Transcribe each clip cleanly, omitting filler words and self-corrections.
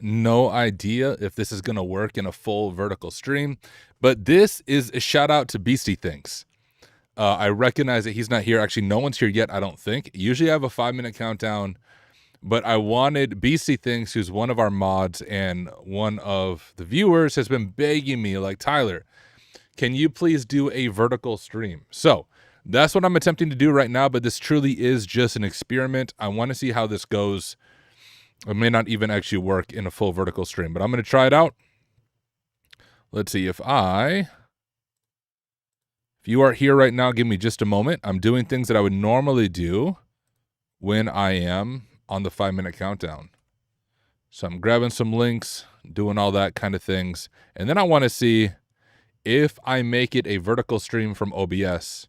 No idea if this is going to work in a full vertical stream, but this is a shout out to Beastie Things. I recognize that he's not here. Actually, no one's here yet, I don't think. Usually I have a 5-minute countdown, but I wanted Beastie Things, who's one of our mods and one of the viewers, has been begging me, like, Tyler, can you please do a vertical stream? So that's what I'm attempting to do right now, but this truly is just an experiment. I want to see how this goes. It may not even actually work in a full vertical stream, but I'm going to try it out. Let's see if you are here right now, give me just a moment. I'm doing things that I would normally do when I am on the 5-minute countdown. So I'm grabbing some links, doing all that kind of things. And then I want to see if I make it a vertical stream from OBS,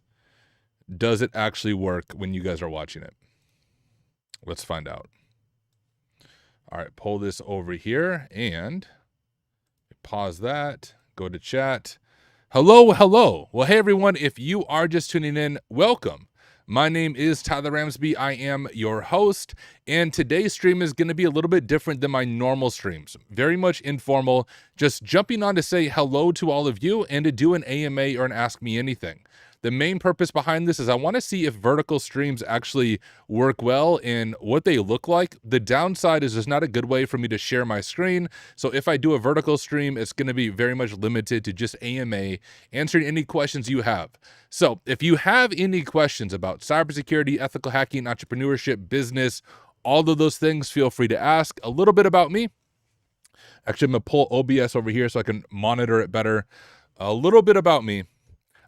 does it actually work when you guys are watching it? Let's find out. All right, pull this over here and pause that, go to chat. Hello, hello. Well, hey, everyone. If you are just tuning in, welcome. My name is Tyler Ramsby. I am your host, and today's stream is going to be a little bit different than my normal streams. Very much informal, just jumping on to say hello to all of you and to do an AMA or an Ask Me Anything. The main purpose behind this is I want to see if vertical streams actually work well and what they look like. The downside is there's not a good way for me to share my screen. So if I do a vertical stream, it's going to be very much limited to just AMA, answering any questions you have. So if you have any questions about cybersecurity, ethical hacking, entrepreneurship, business, all of those things, feel free to ask. A little bit about me. Actually, I'm going to pull OBS over here so I can monitor it better. A little bit about me.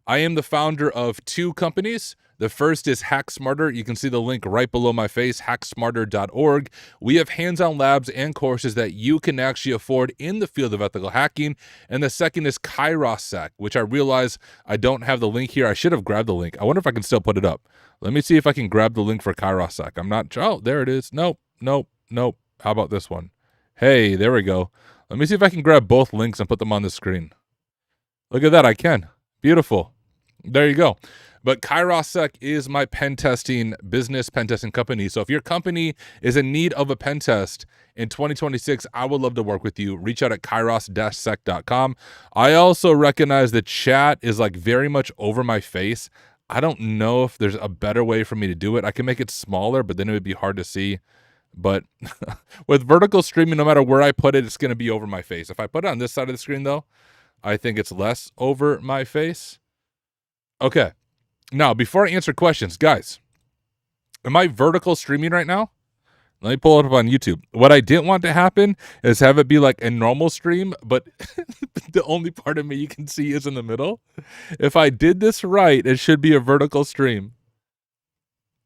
I am the founder of 2 companies. The first is Hack Smarter. You can see the link right below my face, hacksmarter.org. We have hands-on labs and courses that you can actually afford in the field of ethical hacking. And the second is KairosSec, which I realize I don't have the link here. I should have grabbed the link. I wonder if I can still put it up. Let me see if I can grab the link for KairosSec. I'm not, oh, there it is. Nope. How about this one? Hey, there we go. Let me see if I can grab both links and put them on the screen. Look at that, I can. Beautiful. There you go. But KairosSec is my pen testing business, pen testing company. So if your company is in need of a pen test in 2026, I would love to work with you. Reach out at kairos-sec.com. I also recognize the chat is like very much over my face. I don't know if there's a better way for me to do it. I can make it smaller, but then it would be hard to see. But with vertical streaming, no matter where I put it, it's going to be over my face. If I put it on this side of the screen, though, I think it's less over my face. Okay. Now, before I answer questions, guys, am I vertical streaming right now? Let me pull it up on YouTube. What I didn't want to happen is have it be like a normal stream, but the only part of me you can see is in the middle. If I did this right, it should be a vertical stream.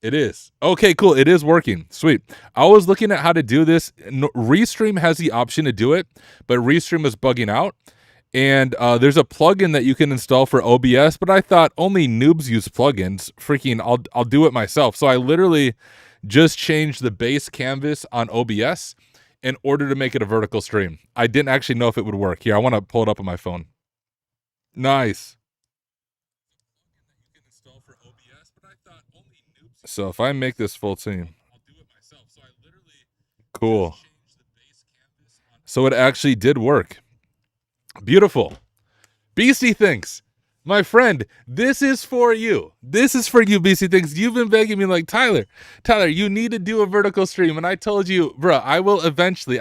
It is. Okay, cool. It is working. Sweet. I was looking at how to do this. Restream has the option to do it, but Restream is bugging out. And there's a plugin that you can install for OBS, but I thought only noobs use plugins. Freaking, I'll do it myself. So I literally just changed the base canvas on OBS in order to make it a vertical stream. I didn't actually know if it would work. Here, I want to pull it up on my phone. Nice. So if I make this full team, cool. So it actually did work. Beautiful. Beastie Thinks, my friend, this is for you. This is for you, Beastie Thinks. You've been begging me like, Tyler, you need to do a vertical stream. And I told you, bro, I will eventually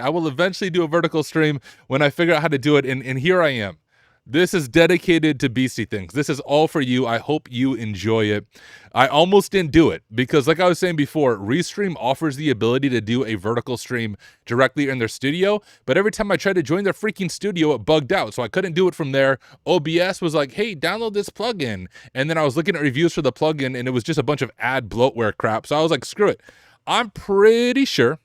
do a vertical stream when I figure out how to do it. And here I am. This is dedicated to Beastie Things. This is all for you. I hope you enjoy it. I almost didn't do it because, like I was saying before, Restream offers the ability to do a vertical stream directly in their studio. But every time I tried to join their freaking studio, it bugged out. So I couldn't do it from there. OBS was like, hey, download this plugin. And then I was looking at reviews for the plugin, and it was just a bunch of ad bloatware crap. So I was like, screw it. I'm pretty sure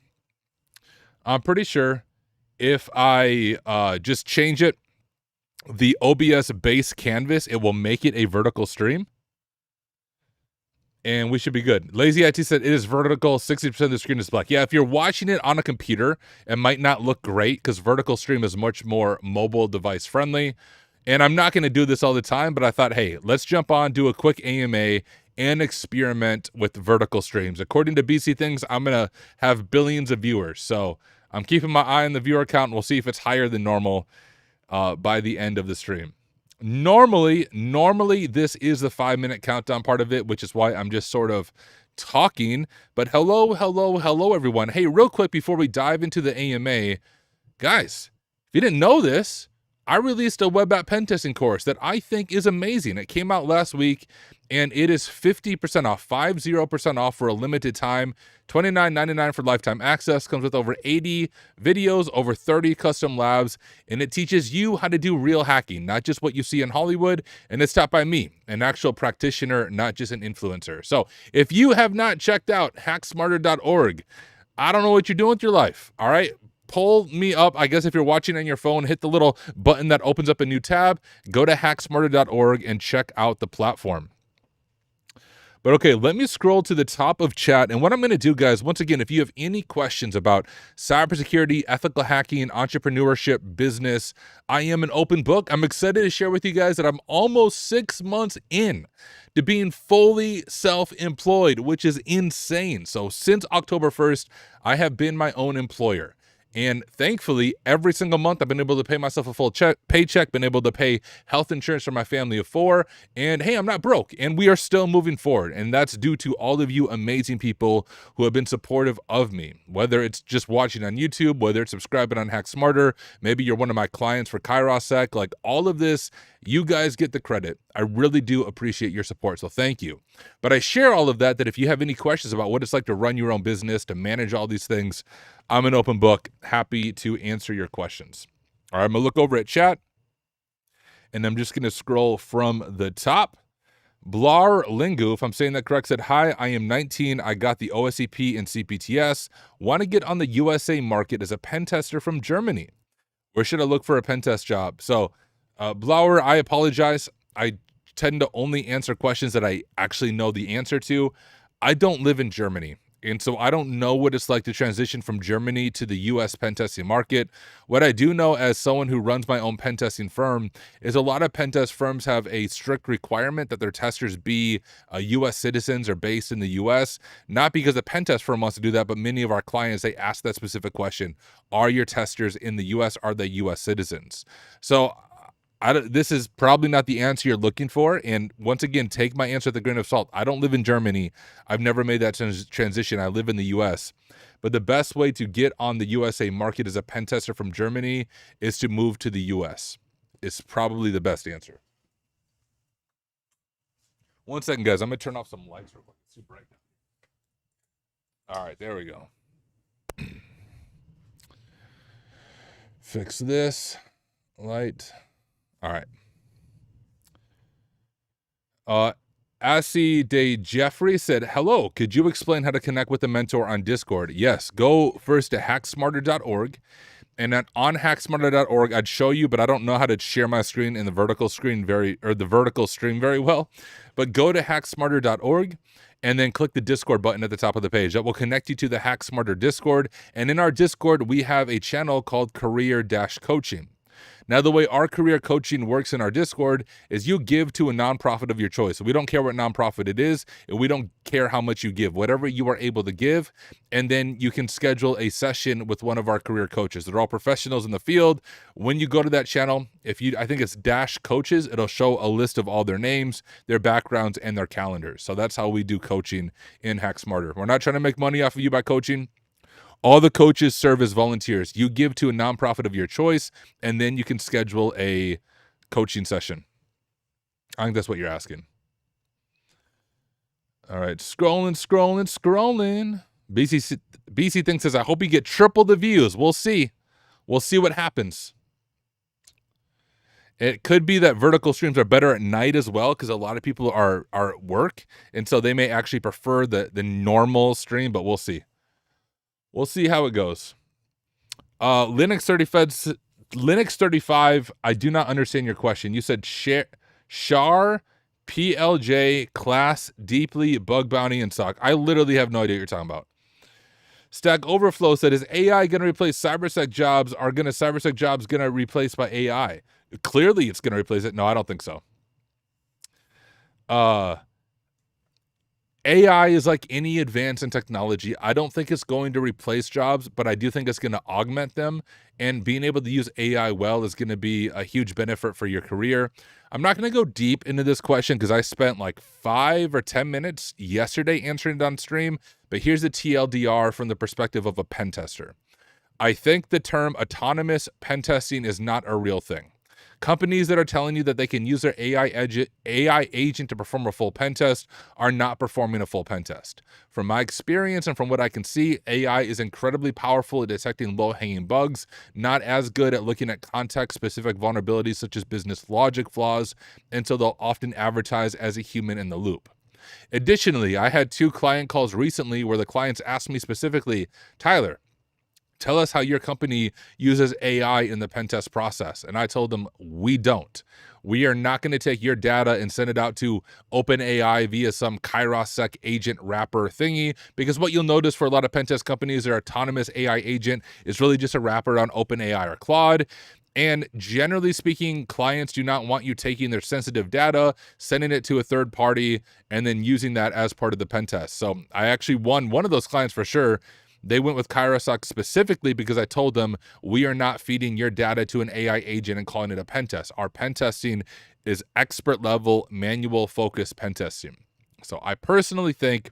if I just change it, the OBS base canvas, it will make it a vertical stream. And we should be good. Lazy IT said it is vertical, 60% of the screen is black. Yeah, if you're watching it on a computer, it might not look great because vertical stream is much more mobile device friendly. And I'm not going to do this all the time, but I thought, hey, let's jump on, do a quick AMA, and experiment with vertical streams. According to BC Things, I'm going to have billions of viewers. So I'm keeping my eye on the viewer count, and we'll see if it's higher than normal by the end of the stream. Normally, this is the 5-minute countdown part of it, which is why I'm just sort of talking. But hello, everyone. Hey, real quick before we dive into the AMA, guys, if you didn't know this, I released a web app pen testing course that I think is amazing. It came out last week, and it is 50% off, 50% off for a limited time, $29.99 for lifetime access. Comes with over 80 videos, over 30 custom labs, and it teaches you how to do real hacking, not just what you see in Hollywood. And it's taught by me, an actual practitioner, not just an influencer. So if you have not checked out hacksmarter.org, I don't know what you're doing with your life, all right? Pull me up. I guess if you're watching on your phone, hit the little button that opens up a new tab, go to hacksmarter.org and check out the platform. But okay, let me scroll to the top of chat. And what I'm going to do, guys, once again, if you have any questions about cybersecurity, ethical hacking, entrepreneurship, business, I am an open book. I'm excited to share with you guys that I'm almost 6 months in to being fully self-employed, which is insane. So since October 1st, I have been my own employer. And thankfully, every single month, I've been able to pay myself a full paycheck, been able to pay health insurance for my family of 4. And hey, I'm not broke. And we are still moving forward. And that's due to all of you amazing people who have been supportive of me, whether it's just watching on YouTube, whether it's subscribing on Hack Smarter, maybe you're one of my clients for Kairos, like all of this, you guys get the credit. I really do appreciate your support. So thank you. But I share all of that if you have any questions about what it's like to run your own business, to manage all these things, I'm an open book, happy to answer your questions. All right, I'm going to look over at chat, and I'm just going to scroll from the top. Blar Lingu, if I'm saying that correct, said, hi, I am 19. I got the OSCP and CPTS. Want to get on the USA market as a pen tester from Germany. Where should I look for a pen test job? So, Blauer, I apologize. I tend to only answer questions that I actually know the answer to. I don't live in Germany. And so I don't know what it's like to transition from Germany to the U.S. pen testing market. What I do know as someone who runs my own pen testing firm is a lot of pen test firms have a strict requirement that their testers be U.S. citizens or based in the U.S. Not because a pen test firm wants to do that, but many of our clients, they ask that specific question. Are your testers in the U.S.? Are they U.S. citizens? So this is probably not the answer you're looking for. And once again, take my answer with a grain of salt. I don't live in Germany. I've never made that transition. I live in the US. But the best way to get on the USA market as a pen tester from Germany is to move to the US. It's probably the best answer. 1 second, guys. I'm going to turn off some lights real quick. It's too bright now. All right, there we go. Fix this light. All right. Assi De Jeffrey said, hello, could you explain how to connect with a mentor on Discord? Yes, go first to hacksmarter.org. And then on hacksmarter.org, I'd show you, but I don't know how to share my screen in the vertical stream very well. But go to hacksmarter.org and then click the Discord button at the top of the page. That will connect you to the Hack Smarter Discord. And in our Discord, we have a channel called Career-Coaching. Now, the way our career coaching works in our Discord is you give to a nonprofit of your choice. We don't care what nonprofit it is, and we don't care how much you give, whatever you are able to give. And then you can schedule a session with one of our career coaches. They're all professionals in the field. When you go to that channel, I think it's Dash Coaches, it'll show a list of all their names, their backgrounds, and their calendars. So that's how we do coaching in Hack Smarter. We're not trying to make money off of you by coaching. All the coaches serve as volunteers. You give to a nonprofit of your choice, and then you can schedule a coaching session. I think that's what you're asking. All right, scrolling. BC Thing says, I hope you get triple the views. We'll see. We'll see what happens. It could be that vertical streams are better at night as well, because a lot of people are at work, and so they may actually prefer the normal stream, but we'll see. We'll see how it goes. Linux 35, I do not understand your question. You said char, PLJ, class, deeply, bug bounty, and SOC. I literally have no idea what you're talking about. Stack Overflow said, is AI going to replace cybersec jobs? Are cybersec jobs going to replace by AI? Clearly it's going to replace it. No, I don't think so. AI is like any advance in technology. I don't think it's going to replace jobs, but I do think it's going to augment them. And being able to use AI well is going to be a huge benefit for your career. I'm not going to go deep into this question because I spent like 5 or 10 minutes yesterday answering it on stream. But here's the TLDR from the perspective of a pen tester. I think the term autonomous pen testing is not a real thing. Companies that are telling you that they can use their AI agent to perform a full pen test are not performing a full pen test. From my experience and from what I can see, AI is incredibly powerful at detecting low-hanging bugs, not as good at looking at context-specific vulnerabilities such as business logic flaws, and so they'll often advertise as a human in the loop. Additionally, I had 2 client calls recently where the clients asked me specifically, Tyler, tell us how your company uses AI in the pen test process. And I told them, we don't. We are not going to take your data and send it out to OpenAI via some Kairosec agent wrapper thingy, because what you'll notice for a lot of pen test companies, their autonomous AI agent is really just a wrapper on OpenAI or Claude. And generally speaking, clients do not want you taking their sensitive data, sending it to a third party, and then using that as part of the pen test. So I actually won one of those clients for sure. They went with Kairosec specifically because I told them, we are not feeding your data to an AI agent and calling it a pen test. Our pen testing is expert level, manual focused pen testing. So I personally think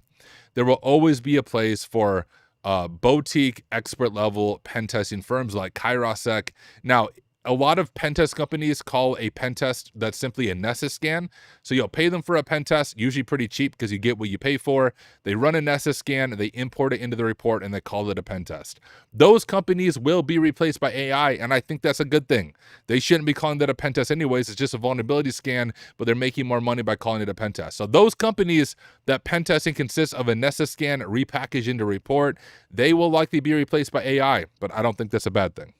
there will always be a place for boutique expert level pen testing firms like Kairosec. Now, a lot of pen test companies call a pen test that's simply a Nessus scan. So you'll pay them for a pen test, usually pretty cheap because you get what you pay for. They run a Nessus scan, they import it into the report, and they call it a pen test. Those companies will be replaced by AI, and I think that's a good thing. They shouldn't be calling that a pen test anyways. It's just a vulnerability scan, but they're making more money by calling it a pen test. So those companies that pen testing consists of a Nessus scan repackaged into report, they will likely be replaced by AI, but I don't think that's a bad thing.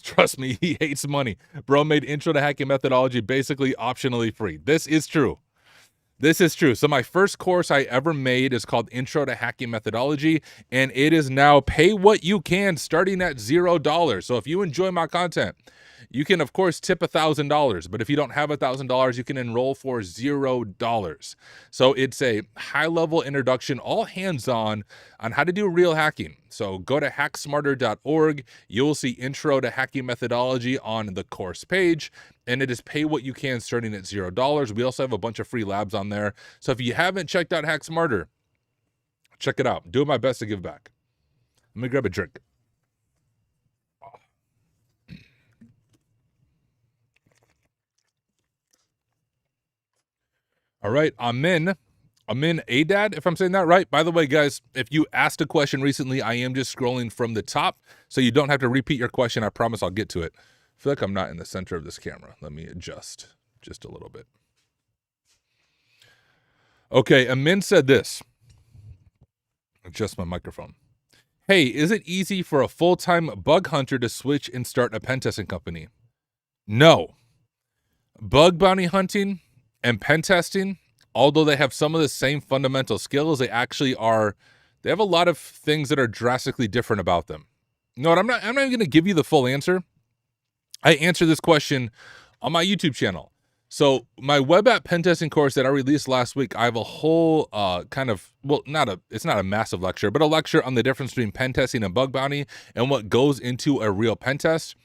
Trust me, he hates money. Bro made Intro to Hacking Methodology basically optionally free. This is true. This is true. So my first course I ever made is called Intro to Hacking Methodology, and it is now pay what you can starting at $0. So if you enjoy my content, you can, of course, tip $1,000, but if you don't have $1,000, you can enroll for $0. So it's a high-level introduction, all hands-on how to do real hacking. So go to hacksmarter.org. You'll see Intro to Hacking Methodology on the course page, and it is pay what you can starting at $0. We also have a bunch of free labs on there. So if you haven't checked out Hack Smarter, check it out. Doing my best to give back. Let me grab a drink. All right, Amin Adad, if I'm saying that right. By the way, guys, if you asked a question recently, I am just scrolling from the top, so you don't have to repeat your question. I promise I'll get to it. I feel like I'm not in the center of this camera. Let me adjust just a little bit. Okay, Amin said this. Adjust my microphone. Hey, is it easy for a full-time bug hunter to switch and start a pen testing company? No. Bug bounty hunting and pen testing, although they have some of the same fundamental skills, they have a lot of things that are drastically different about them. You know what? I'm not even going to give you the full answer. I answer this question on my YouTube channel. So my web app pen testing course that I released last week, I have a whole it's not a massive lecture, but a lecture on the difference between pen testing and bug bounty and what goes into a real pen test.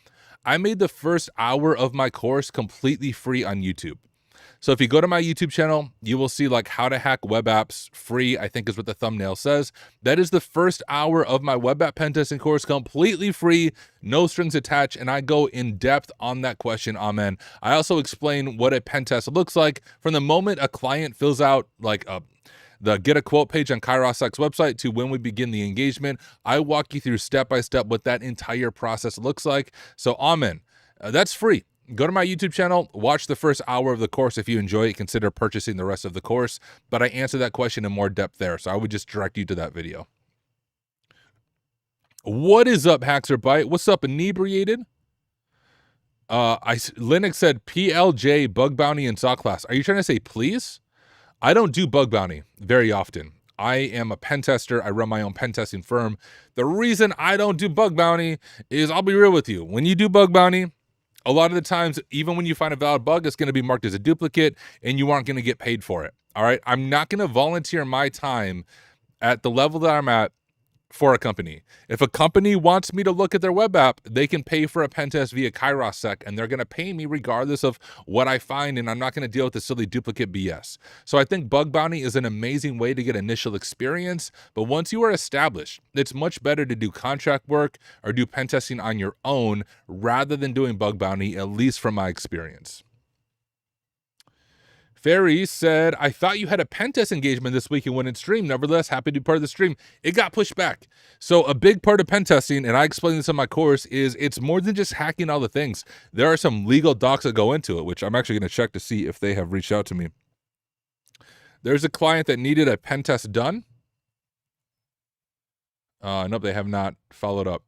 I made the first hour of my course completely free on YouTube. So if you go to my YouTube channel, you will see like how to hack web apps free, I think is what the thumbnail says. That is the first hour of my web app pen testing course, completely free, no strings attached, and I go in depth on that question, amen. I also explain what a pen test looks like from the moment a client fills out like the get a quote page on Kairosec's website to when we begin the engagement. I walk you through step by step what that entire process looks like. So amen, that's free. Go to my YouTube channel, watch the first hour of the course. If you enjoy it, consider purchasing the rest of the course. But I answer that question in more depth there, so I would just direct you to that video. What is up, Haxer Bite? What's up, Inebriated? Linux said PLJ, bug bounty, and SAW class. Are you trying to say please? I don't do bug bounty very often. I am a pen tester. I run my own pen testing firm. The reason I don't do bug bounty is, I'll be real with you. When you do bug bounty, A lot of the times, even when you find a valid bug, it's going to be marked as a duplicate and you aren't going to get paid for it. All right. I'm not going to volunteer my time at the level that I'm at for a company. If a company wants me to look at their web app, they can pay for a pen test via KairosSec, and they're going to pay me regardless of what I find, and I'm not going to deal with the silly duplicate BS. So I think bug bounty is an amazing way to get initial experience, but once you are established, it's much better to do contract work or do pen testing on your own rather than doing bug bounty, at least from my experience. Ferry said, I thought you had a pen test engagement this week and went in stream. Nevertheless, happy to be part of the stream. It got pushed back. So a big part of pen testing, and I explain this in my course, is it's more than just hacking all the things. There are some legal docs that go into it, which I'm actually going to check to see if they have reached out to me. There's a client that needed a pen test done. Nope, they have not followed up.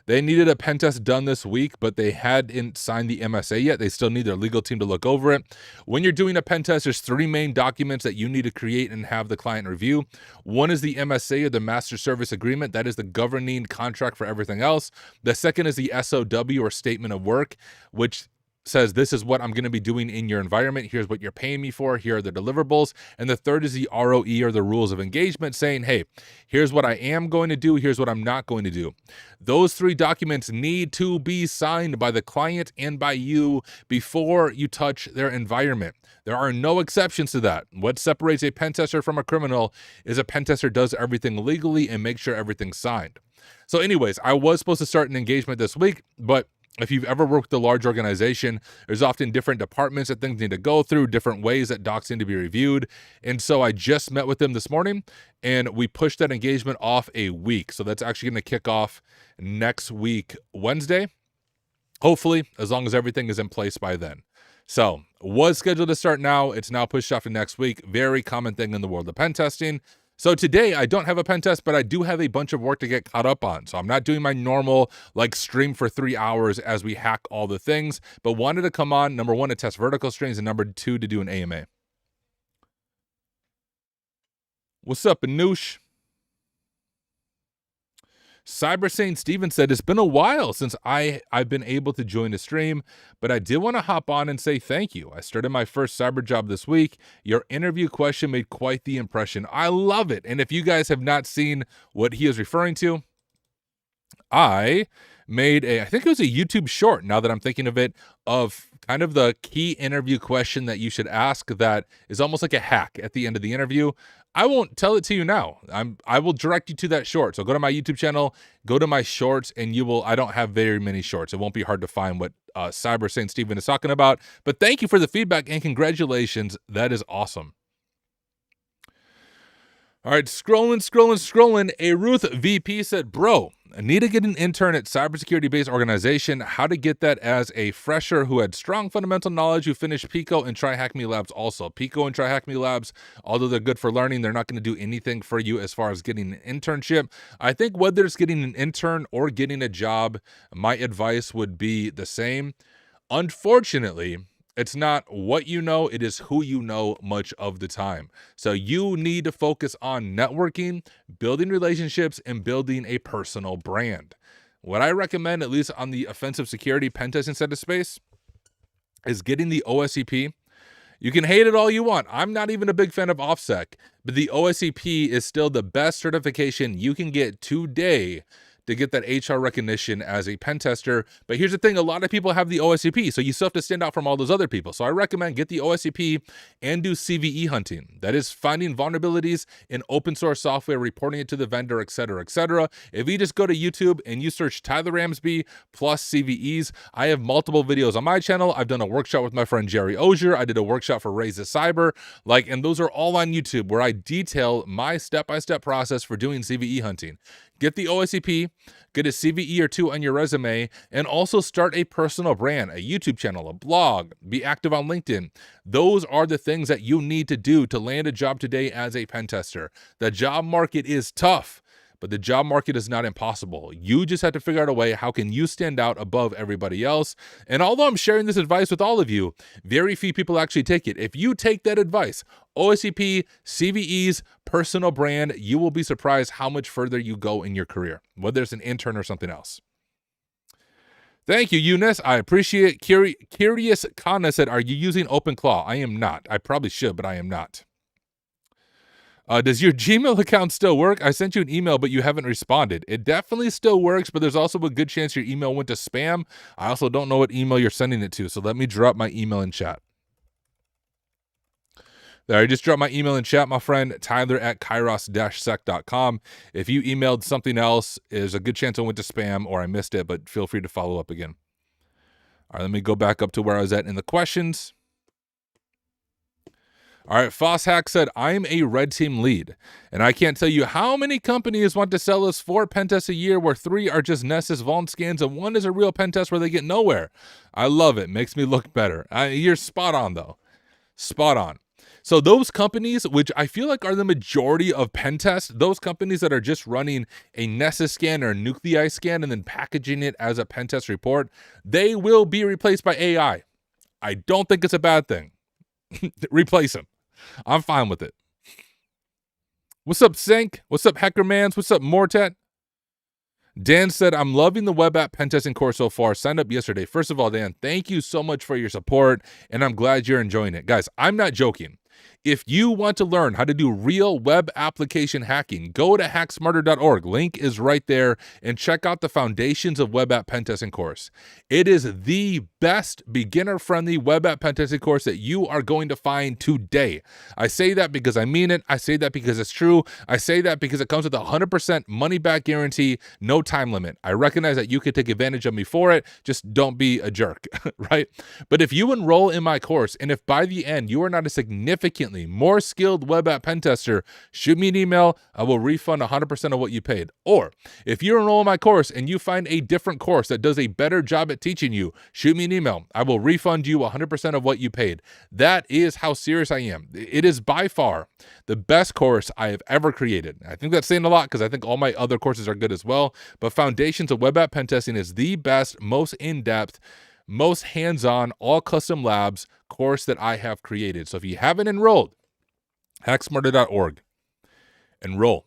They needed a pen test done this week, but they hadn't signed the MSA yet. They still need their legal team to look over it. When you're doing a pen test, there's 3 main documents that you need to create and have the client review. One is the MSA, or the Master Service Agreement. That is the governing contract for everything else. The second is the SOW, or Statement of Work, which says this is what I'm going to be doing in your environment. Here's what you're paying me for. Here are the deliverables. And the third is the ROE, or the Rules of Engagement, saying, hey, here's what I am going to do. Here's what I'm not going to do. Those 3 documents need to be signed by the client and by you before you touch their environment. There are no exceptions to that. What separates a pen tester from a criminal is a pen tester does everything legally and makes sure everything's signed. So anyways, I was supposed to start an engagement this week, but if you've ever worked with a large organization, there's often different departments that things need to go through, different ways that docs need to be reviewed. And so I just met with them this morning, and we pushed that engagement off a week. So that's actually going to kick off next week, Wednesday, hopefully, as long as everything is in place by then. So was scheduled to start now. It's now pushed off to next week. Very common thing in the world of pen testing. So today I don't have a pen test, but I do have a bunch of work to get caught up on. So I'm not doing my normal stream for 3 hours as we hack all the things, but wanted to come on, number 1, to test vertical strings, and number 2, to do an AMA. What's up, Anoush? Cybersecurity Steven said, it's been a while since I've been able to join the stream, but I did want to hop on and say thank you. I started my first cyber job this week. Your interview question made quite the impression. I love it. And if you guys have not seen what he is referring to, I made I think it was a YouTube short, now that I'm thinking of it, of kind of the key interview question that you should ask that is almost like a hack at the end of the interview. I won't tell it to you now. I will direct you to that short. So go to my YouTube channel, go to my shorts, and I don't have very many shorts. It won't be hard to find what Cybersecurity Steven is talking about. But thank you for the feedback and congratulations. That is awesome. All right, scrolling. A Ruth VP said, bro, I need to get an intern at cybersecurity-based organization. How to get that as a fresher who had strong fundamental knowledge, who finished Pico and Try Hack Me Labs also. Pico and Try Hack Me Labs, although they're good for learning, they're not going to do anything for you as far as getting an internship. I think whether it's getting an intern or getting a job, my advice would be the same. Unfortunately, it's not what you know, it is who you know much of the time. So you need to focus on networking, building relationships, and building a personal brand. What I recommend, at least on the offensive security pen testing side of space, is getting the OSCP. You can hate it all you want. I'm not even a big fan of OffSec, but the OSCP is still the best certification you can get today to get that HR recognition as a pen tester. But here's the thing, a lot of people have the OSCP, so you still have to stand out from all those other people. So I recommend get the OSCP and do CVE hunting. That is finding vulnerabilities in open source software, reporting it to the vendor, etc., etc. If you just go to YouTube and you search Tyler Ramsby plus CVEs, I have multiple videos on my channel. I've done a workshop with my friend Jerry Ozier. I did a workshop for Raise the Cyber, and those are all on YouTube where I detail my step-by-step process for doing CVE hunting. Get the OSCP, get a CVE or 2 on your resume, and also start a personal brand, a YouTube channel, a blog, be active on LinkedIn. Those are the things that you need to do to land a job today as a pen tester. The job market is tough, but the job market is not impossible. You just have to figure out a way, how can you stand out above everybody else? And although I'm sharing this advice with all of you, very few people actually take it. If you take that advice, OSCP, CVEs, personal brand, you will be surprised how much further you go in your career, whether it's an intern or something else. Thank you, Eunice. I appreciate it. Curious Kana said, are you using OpenClaw? I am not. I probably should, but I am not. Does your Gmail account still work? I sent you an email, but you haven't responded. It definitely still works, but there's also a good chance your email went to spam. I also don't know what email you're sending it to, so let me drop my email in chat. There, I just dropped my email in chat, my friend, tyler@kairos-sec.com. If you emailed something else, there's a good chance it went to spam or I missed it, but feel free to follow up again. All right, let me go back up to where I was at in the questions. All right, Fosshack said, I'm a red team lead, and I can't tell you how many companies want to sell us 4 pen tests a year where 3 are just Nessus Vuln scans and 1 is a real pen test where they get nowhere. I love it. Makes me look better. You're spot on, though. Spot on. So those companies, which I feel like are the majority of pen tests, those companies that are just running a Nessus scan or a nuclei scan and then packaging it as a pen test report, they will be replaced by AI. I don't think it's a bad thing. Replace them. I'm fine with it. What's up, Sync? What's up, Hackermans? What's up, Mortet? Dan said, I'm loving the web app pen testing course so far. Signed up yesterday. First of all, Dan, thank you so much for your support, and I'm glad you're enjoying it. Guys, I'm not joking. If you want to learn how to do real web application hacking, go to hacksmarter.org. Link is right there, and check out the Foundations of Web App Pen Testing course. It is the best beginner-friendly web app pen testing course that you are going to find today. I say that because I mean it. I say that because it's true. I say that because it comes with a 100% money-back guarantee, no time limit. I recognize that you could take advantage of me for it. Just don't be a jerk, right? But if you enroll in my course, and if by the end you are not a significantly more skilled web app pen tester, shoot me an email. I will refund 100% of what you paid. Or if you enroll in my course and you find a different course that does a better job at teaching you, shoot me an email. I will refund you 100% of what you paid. That is how serious I am. It is by far the best course I have ever created. I think that's saying a lot because I think all my other courses are good as well. But Foundations of Web App Pen Testing is the best, most in-depth, most hands-on, all custom labs course that I have created. So if you haven't enrolled, hacksmarter.org, enroll.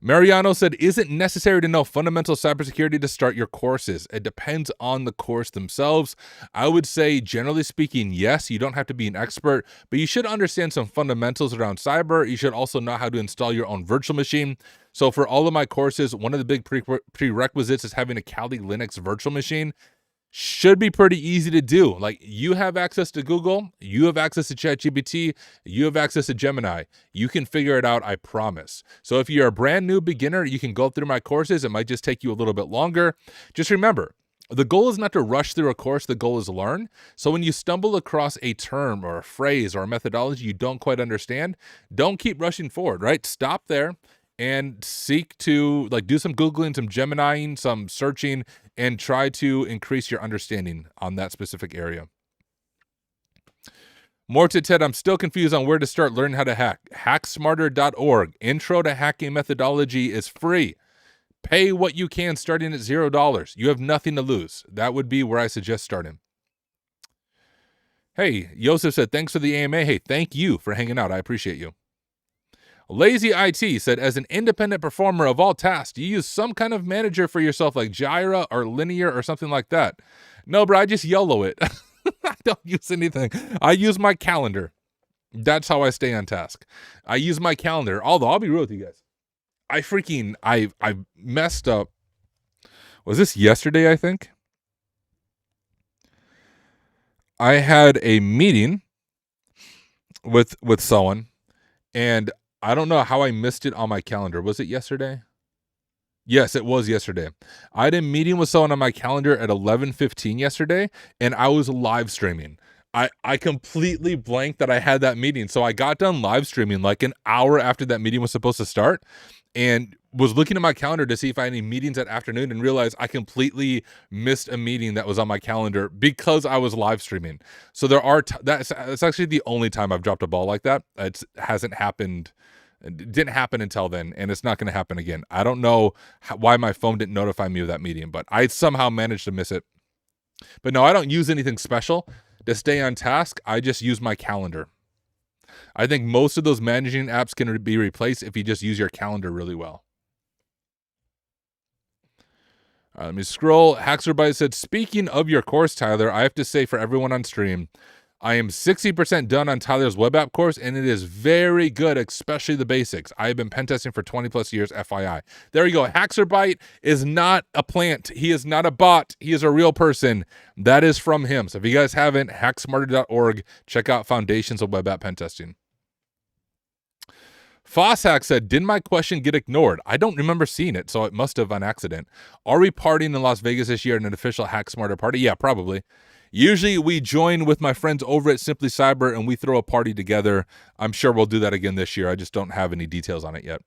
Mariano said, is it necessary to know fundamental cybersecurity to start your courses? It depends on the course themselves. I would say, generally speaking, yes, you don't have to be an expert, but you should understand some fundamentals around cyber. You should also know how to install your own virtual machine. So for all of my courses, one of the big prerequisites is having a Kali Linux virtual machine. Should be pretty easy to do. Like, you have access to Google, you have access to ChatGPT, you have access to Gemini. You can figure it out, I promise. So if you're a brand new beginner, you can go through my courses. It might just take you a little bit longer. Just remember, the goal is not to rush through a course. The goal is to learn. So when you stumble across a term or a phrase or a methodology you don't quite understand, don't keep rushing forward, right? Stop there and seek to do some Googling, some Geminiing, some searching, and try to increase your understanding on that specific area. More to Ted, I'm still confused on where to start learning how to hack. Hacksmarter.org. Intro to hacking methodology is free. Pay what you can starting at $0. You have nothing to lose. That would be where I suggest starting. Hey, Yosef said, thanks for the AMA. Hey, thank you for hanging out. I appreciate you. Lazy IT said, as an independent performer of all tasks, do you use some kind of manager for yourself like Jira or Linear or something like that? No, bro, I just YOLO it. I don't use anything. I use my calendar. That's how I stay on task. I use my calendar. Although, I'll be real with you guys. I messed up. Was this yesterday, I think? I had a meeting with someone, and I don't know how I missed it on my calendar. Was it yesterday? Yes, it was yesterday. I had a meeting with someone on my calendar at 11:15 yesterday, and I was live streaming. I completely blanked that I had that meeting. So I got done live streaming like an hour after that meeting was supposed to start, and was looking at my calendar to see if I had any meetings that afternoon, and realized I completely missed a meeting that was on my calendar because I was live streaming. So there are that's actually the only time I've dropped a ball like that. It hasn't happened. It didn't happen until then, and it's not going to happen again. I don't know why my phone didn't notify me of that meeting, but I somehow managed to miss it. But no, I don't use anything special to stay on task. I just use my calendar. I think most of those managing apps can be replaced if you just use your calendar really well. Let me scroll. Haxerbyte said, speaking of your course, Tyler, I have to say for everyone on stream, I am 60% done on Tyler's web app course, and it is very good, especially the basics. I have been pen testing for 20 plus years, FYI. There you go. Haxerbyte is not a plant. He is not a bot. He is a real person. That is from him. So if you guys haven't, hacksmarter.org, check out Foundations of Web App Pen Testing. Fosshack said, didn't my question get ignored? I don't remember seeing it, so it must have on accident. Are we partying in Las Vegas this year at an official Hack Smarter party? Yeah, probably. Usually we join with my friends over at Simply Cyber and we throw a party together. I'm sure we'll do that again this year. I just don't have any details on it yet.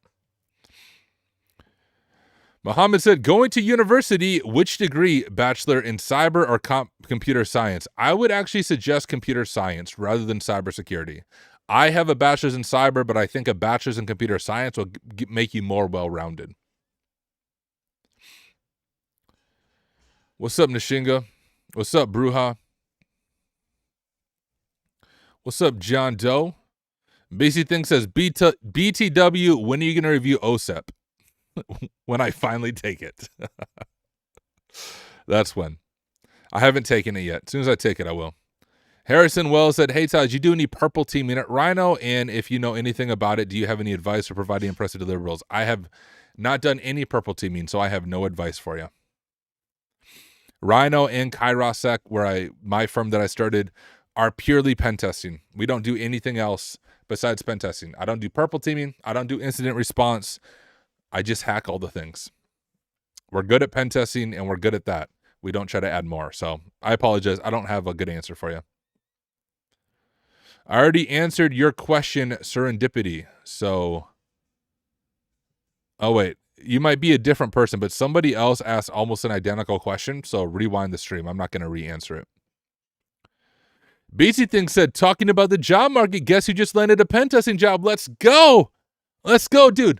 Muhammad said, going to university, which degree, bachelor in cyber or computer science? I would actually suggest computer science rather than cybersecurity. I have a bachelor's in cyber, but I think a bachelor's in computer science will make you more well-rounded. What's up, Nishinga? What's up, Bruja? What's up, John Doe? BC Thing says, BTW, when are you going to review OSEP? When I finally take it. That's when. I haven't taken it yet. As soon as I take it, I will. Harrison Wells said, hey, Todd, did you do any purple teaming at Rhino? And if you know anything about it, do you have any advice for providing impressive deliverables? I have not done any purple teaming, so I have no advice for you. Rhino and Kairosec, my firm that I started, are purely pen testing. We don't do anything else besides pen testing. I don't do purple teaming. I don't do incident response. I just hack all the things. We're good at pen testing, and we're good at that. We don't try to add more. So I apologize. I don't have a good answer for you. I already answered your question, Serendipity. So, oh, wait. You might be a different person, but somebody else asked almost an identical question. So rewind the stream. I'm not going to re-answer it. BC Thing said, talking about the job market, guess who just landed a pen testing job? Let's go. Let's go, dude.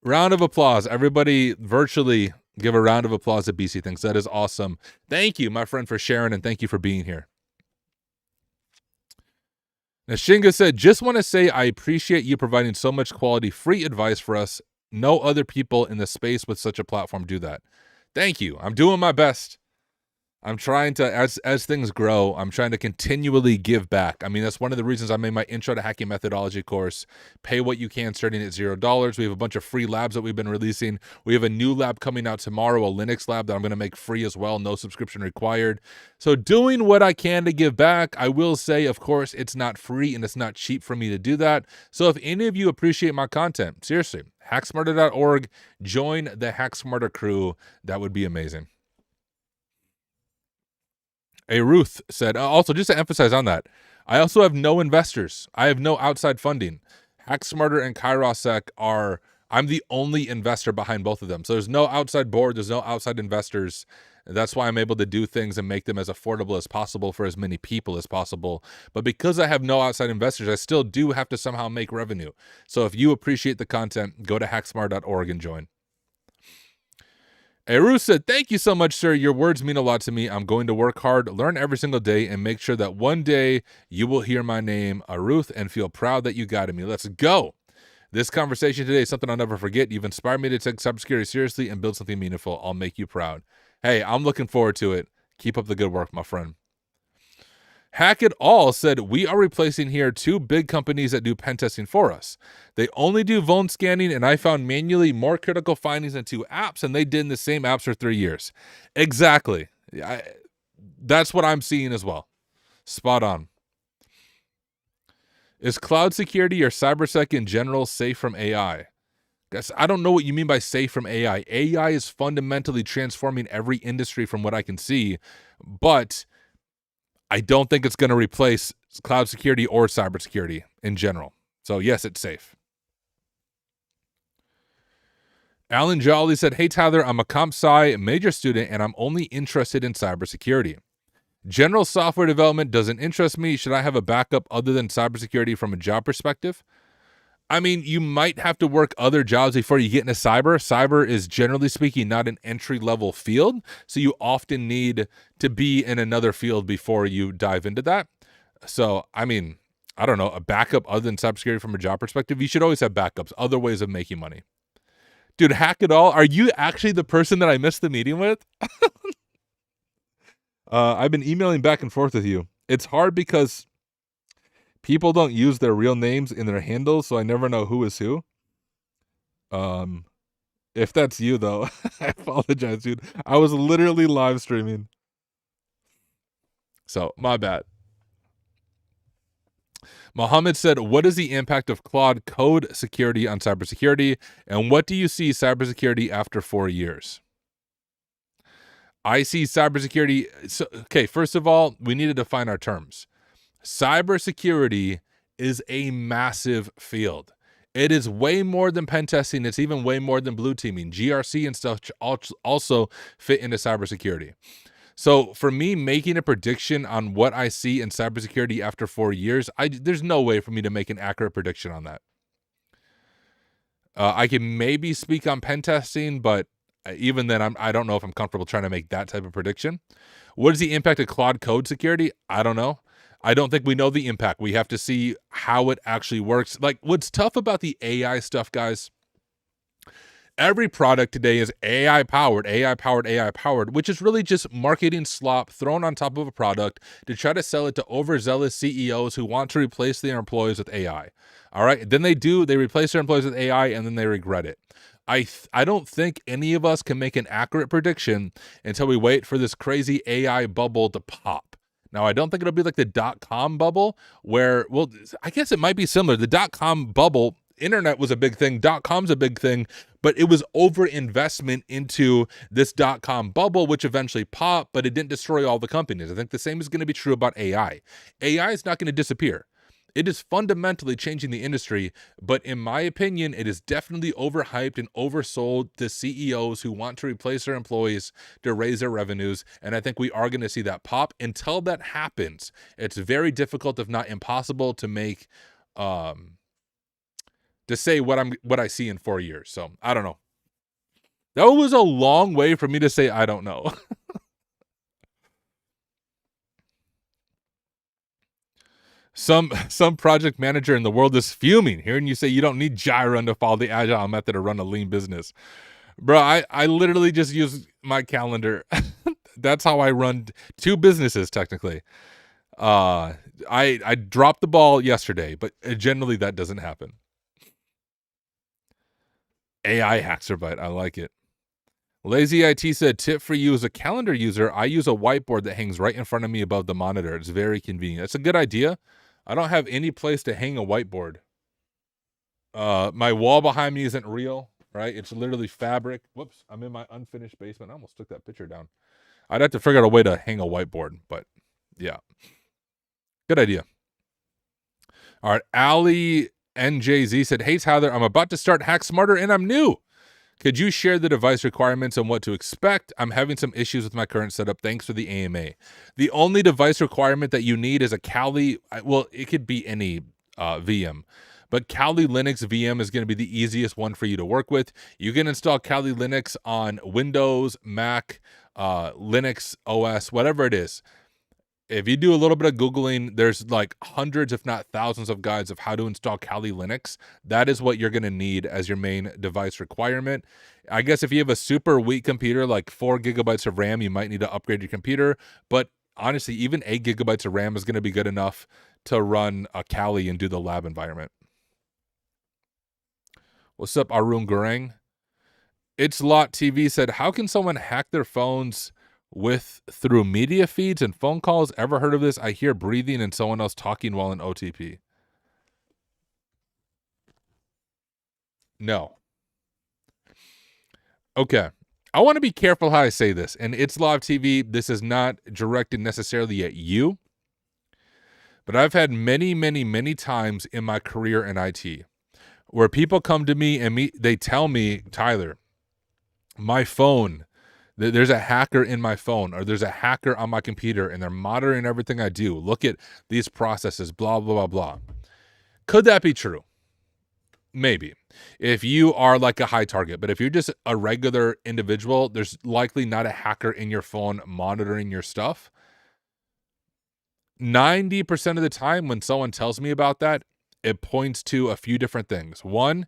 Round of applause. Everybody virtually give a round of applause to BC Things. That is awesome. Thank you, my friend, for sharing, and thank you for being here. Nashinga said, just want to say I appreciate you providing so much quality free advice for us. No other people in the space with such a platform do that. Thank you. I'm doing my best. I'm trying to, as things grow, I'm trying to continually give back. I mean, that's one of the reasons I made my Intro to Hacking Methodology course. Pay what you can starting at $0. We have a bunch of free labs that we've been releasing. We have a new lab coming out tomorrow, a Linux lab that I'm going to make free as well. No subscription required. So doing what I can to give back. I will say, of course, it's not free and it's not cheap for me to do that. So if any of you appreciate my content, seriously, hacksmarter.org, join the HackSmarter crew. That would be amazing. A Ruth said, also just to emphasize on that, I also have no investors. I have no outside funding. HackSmarter and Kairosec I'm the only investor behind both of them. So there's no outside board. There's no outside investors. That's why I'm able to do things and make them as affordable as possible for as many people as possible. But because I have no outside investors, I still do have to somehow make revenue. So if you appreciate the content, go to hacksmart.org and join. Eru said, thank you so much, sir. Your words mean a lot to me. I'm going to work hard, learn every single day, and make sure that one day you will hear my name, Aruth, and feel proud that you guided me. Let's go. This conversation today is something I'll never forget. You've inspired me to take cybersecurity seriously and build something meaningful. I'll make you proud. Hey, I'm looking forward to it. Keep up the good work, my friend. Hack It All said, we are replacing here 2 big companies that do pen testing for us. They only do vuln scanning, and I found manually more critical findings in 2 apps, and they did in the same apps for 3 years. Exactly. That's what I'm seeing as well. Spot on. Is cloud security or cybersec in general safe from AI? Guess I don't know what you mean by safe from AI. AI is fundamentally transforming every industry from what I can see, but I don't think it's going to replace cloud security or cybersecurity in general. So yes, it's safe. Alan Jolly said, hey, Tyler, I'm a comp sci major student and I'm only interested in cybersecurity. General software development doesn't interest me. Should I have a backup other than cybersecurity from a job perspective? I mean, you might have to work other jobs before you get into cyber. Cyber is, generally speaking, not an entry-level field, so you often need to be in another field before you dive into that. So, I mean, I don't know, a backup other than cybersecurity from a job perspective, you should always have backups, other ways of making money. Dude, hack it all. Are you actually the person that I missed the meeting with? I've been emailing back and forth with you. It's hard because people don't use their real names in their handles, so I never know who is who. If that's you, though, I apologize, dude. I was literally live streaming. So, my bad. Mohammed said, what is the impact of Claude code security on cybersecurity? And what do you see cybersecurity after 4 years? I see cybersecurity. So, okay, first of all, we need to define our terms. Cybersecurity is a massive field. It is way more than pen testing. It's even way more than blue teaming. GRC and stuff also fit into cybersecurity. So for me, making a prediction on what I see in cybersecurity after 4 years, there's no way for me to make an accurate prediction on that. I can maybe speak on pen testing, but even then, I don't know if I'm comfortable trying to make that type of prediction. What is the impact of Claude code security? I don't know. I don't think we know the impact. We have to see how it actually works. Like, what's tough about the AI stuff, guys, every product today is AI powered, which is really just marketing slop thrown on top of a product to try to sell it to overzealous CEOs who want to replace their employees with AI. All right. Then they replace their employees with AI and then they regret it. I don't think any of us can make an accurate prediction until we wait for this crazy AI bubble to pop. Now, I don't think it'll be like the .com bubble where, well, I guess it might be similar. The .com bubble, internet was a big thing. .com's a big thing, but it was over investment into this .com bubble, which eventually popped, but it didn't destroy all the companies. I think the same is going to be true about AI. AI is not going to disappear. It is fundamentally changing the industry, but in my opinion, it is definitely overhyped and oversold to CEOs who want to replace their employees to raise their revenues, and I think we are going to see that pop. Until that happens, it's very difficult, if not impossible, to make to say what I see in 4 years. So I don't know. That was a long way for me to say I don't know. Some project manager in the world is fuming hearing you say you don't need Jira to follow the agile method to run a lean business. Bro, I literally just use my calendar. That's how I run 2 businesses technically. I dropped the ball yesterday, but generally that doesn't happen. AI Hackserbyte, I like it. Lazy IT said, tip for you as a calendar user, I use a whiteboard that hangs right in front of me above the monitor. It's very convenient. That's a good idea. I don't have any place to hang a whiteboard. My wall behind me isn't real, right? It's literally fabric. Whoops, I'm in my unfinished basement. I almost took that picture down. I'd have to figure out a way to hang a whiteboard, but yeah. Good idea. All right, Ali NJZ said, hey, Tyler, I'm about to start Hack Smarter and I'm new. Could you share the device requirements and what to expect? I'm having some issues with my current setup. Thanks for the AMA. The only device requirement that you need is a Kali. Well, it could be any VM, but Kali Linux VM is going to be the easiest one for you to work with. You can install Kali Linux on Windows, Mac, Linux OS, whatever it is. If you do a little bit of Googling, there's like hundreds, if not thousands of guides of how to install Kali Linux. That is what you're going to need as your main device requirement. I guess if you have a super weak computer, like 4 gigabytes of RAM, you might need to upgrade your computer. But honestly, even 8 gigabytes of RAM is going to be good enough to run a Kali and do the lab environment. What's up, Arun Gurang? It's Lot TV said, how can someone hack their phones through media feeds and phone calls? Ever heard of this? I hear breathing and someone else talking while in OTP. No. Okay. I want to be careful how I say this. And it's live TV. This is not directed necessarily at you. But I've had many, many, many times in my career in IT where people come to me and they tell me, Tyler, my phone, there's a hacker in my phone, or there's a hacker on my computer and they're monitoring everything I do. Look at these processes, blah, blah, blah, blah. Could that be true? Maybe. If you are like a high target, but if you're just a regular individual, there's likely not a hacker in your phone monitoring your stuff. 90% of the time when someone tells me about that, it points to a few different things. One,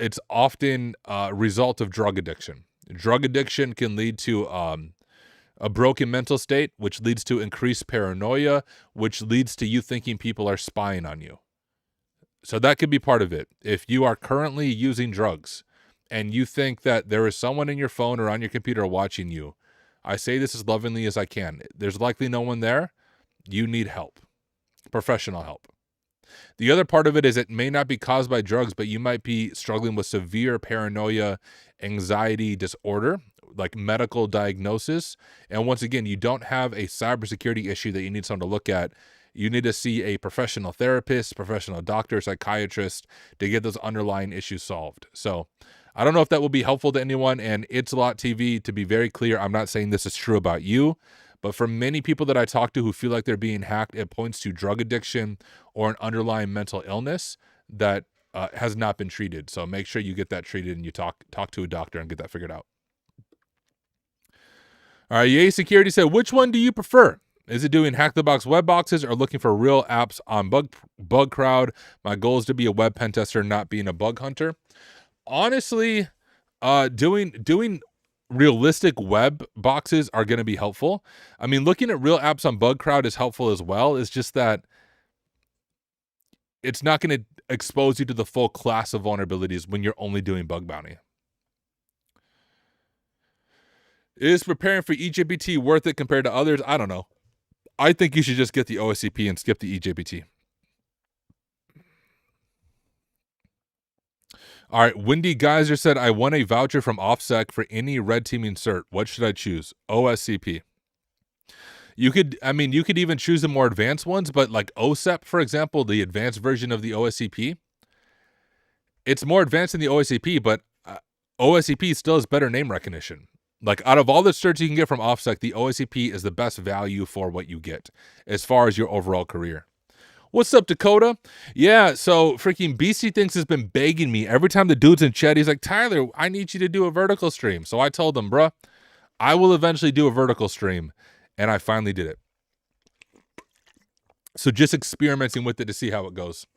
it's often a result of drug addiction. Drug addiction can lead to a broken mental state, which leads to increased paranoia, which leads to you thinking people are spying on you. So that could be part of it. If you are currently using drugs and you think that there is someone in your phone or on your computer watching you, I say this as lovingly as I can. There's likely no one there. You need help, professional help. The other part of it is it may not be caused by drugs, but you might be struggling with severe paranoia, anxiety disorder, like medical diagnosis. And once again, you don't have a cybersecurity issue that you need someone to look at. You need to see a professional therapist, professional doctor, psychiatrist to get those underlying issues solved. So I don't know if that will be helpful to anyone. And It's a Lot TV, to be very clear, I'm not saying this is true about you, but for many people that I talk to who feel like they're being hacked, it points to drug addiction or an underlying mental illness that has not been treated. So make sure you get that treated and you talk to a doctor and get that figured out. All right, Yay Security said, which one do you prefer? Is it doing hack the box web boxes or looking for real apps on bug crowd? My goal is to be a web pen tester, not being a bug hunter. Honestly, doing realistic web boxes are going to be helpful. I mean, looking at real apps on bug crowd is helpful as well. It's just that it's not going to expose you to the full class of vulnerabilities when you're only doing bug bounty. Is preparing for EJPT worth it compared to others? I don't know. I think you should just get the OSCP and skip the EJPT. All right, Wendy Geyser said, I won a voucher from OffSec for any red teaming cert. What should I choose? OSCP. You could even choose the more advanced ones, but like OSEP, for example, the advanced version of the OSCP, it's more advanced than the OSCP, but OSCP still has better name recognition. Like, out of all the certs you can get from OffSec, the OSCP is the best value for what you get as far as your overall career. What's up, Dakota? Yeah, so freaking BC Thinks has been begging me. Every time the dude's in chat, he's like, Tyler, I need you to do a vertical stream. So I told him, bruh, I will eventually do a vertical stream. And I finally did it. So just experimenting with it to see how it goes.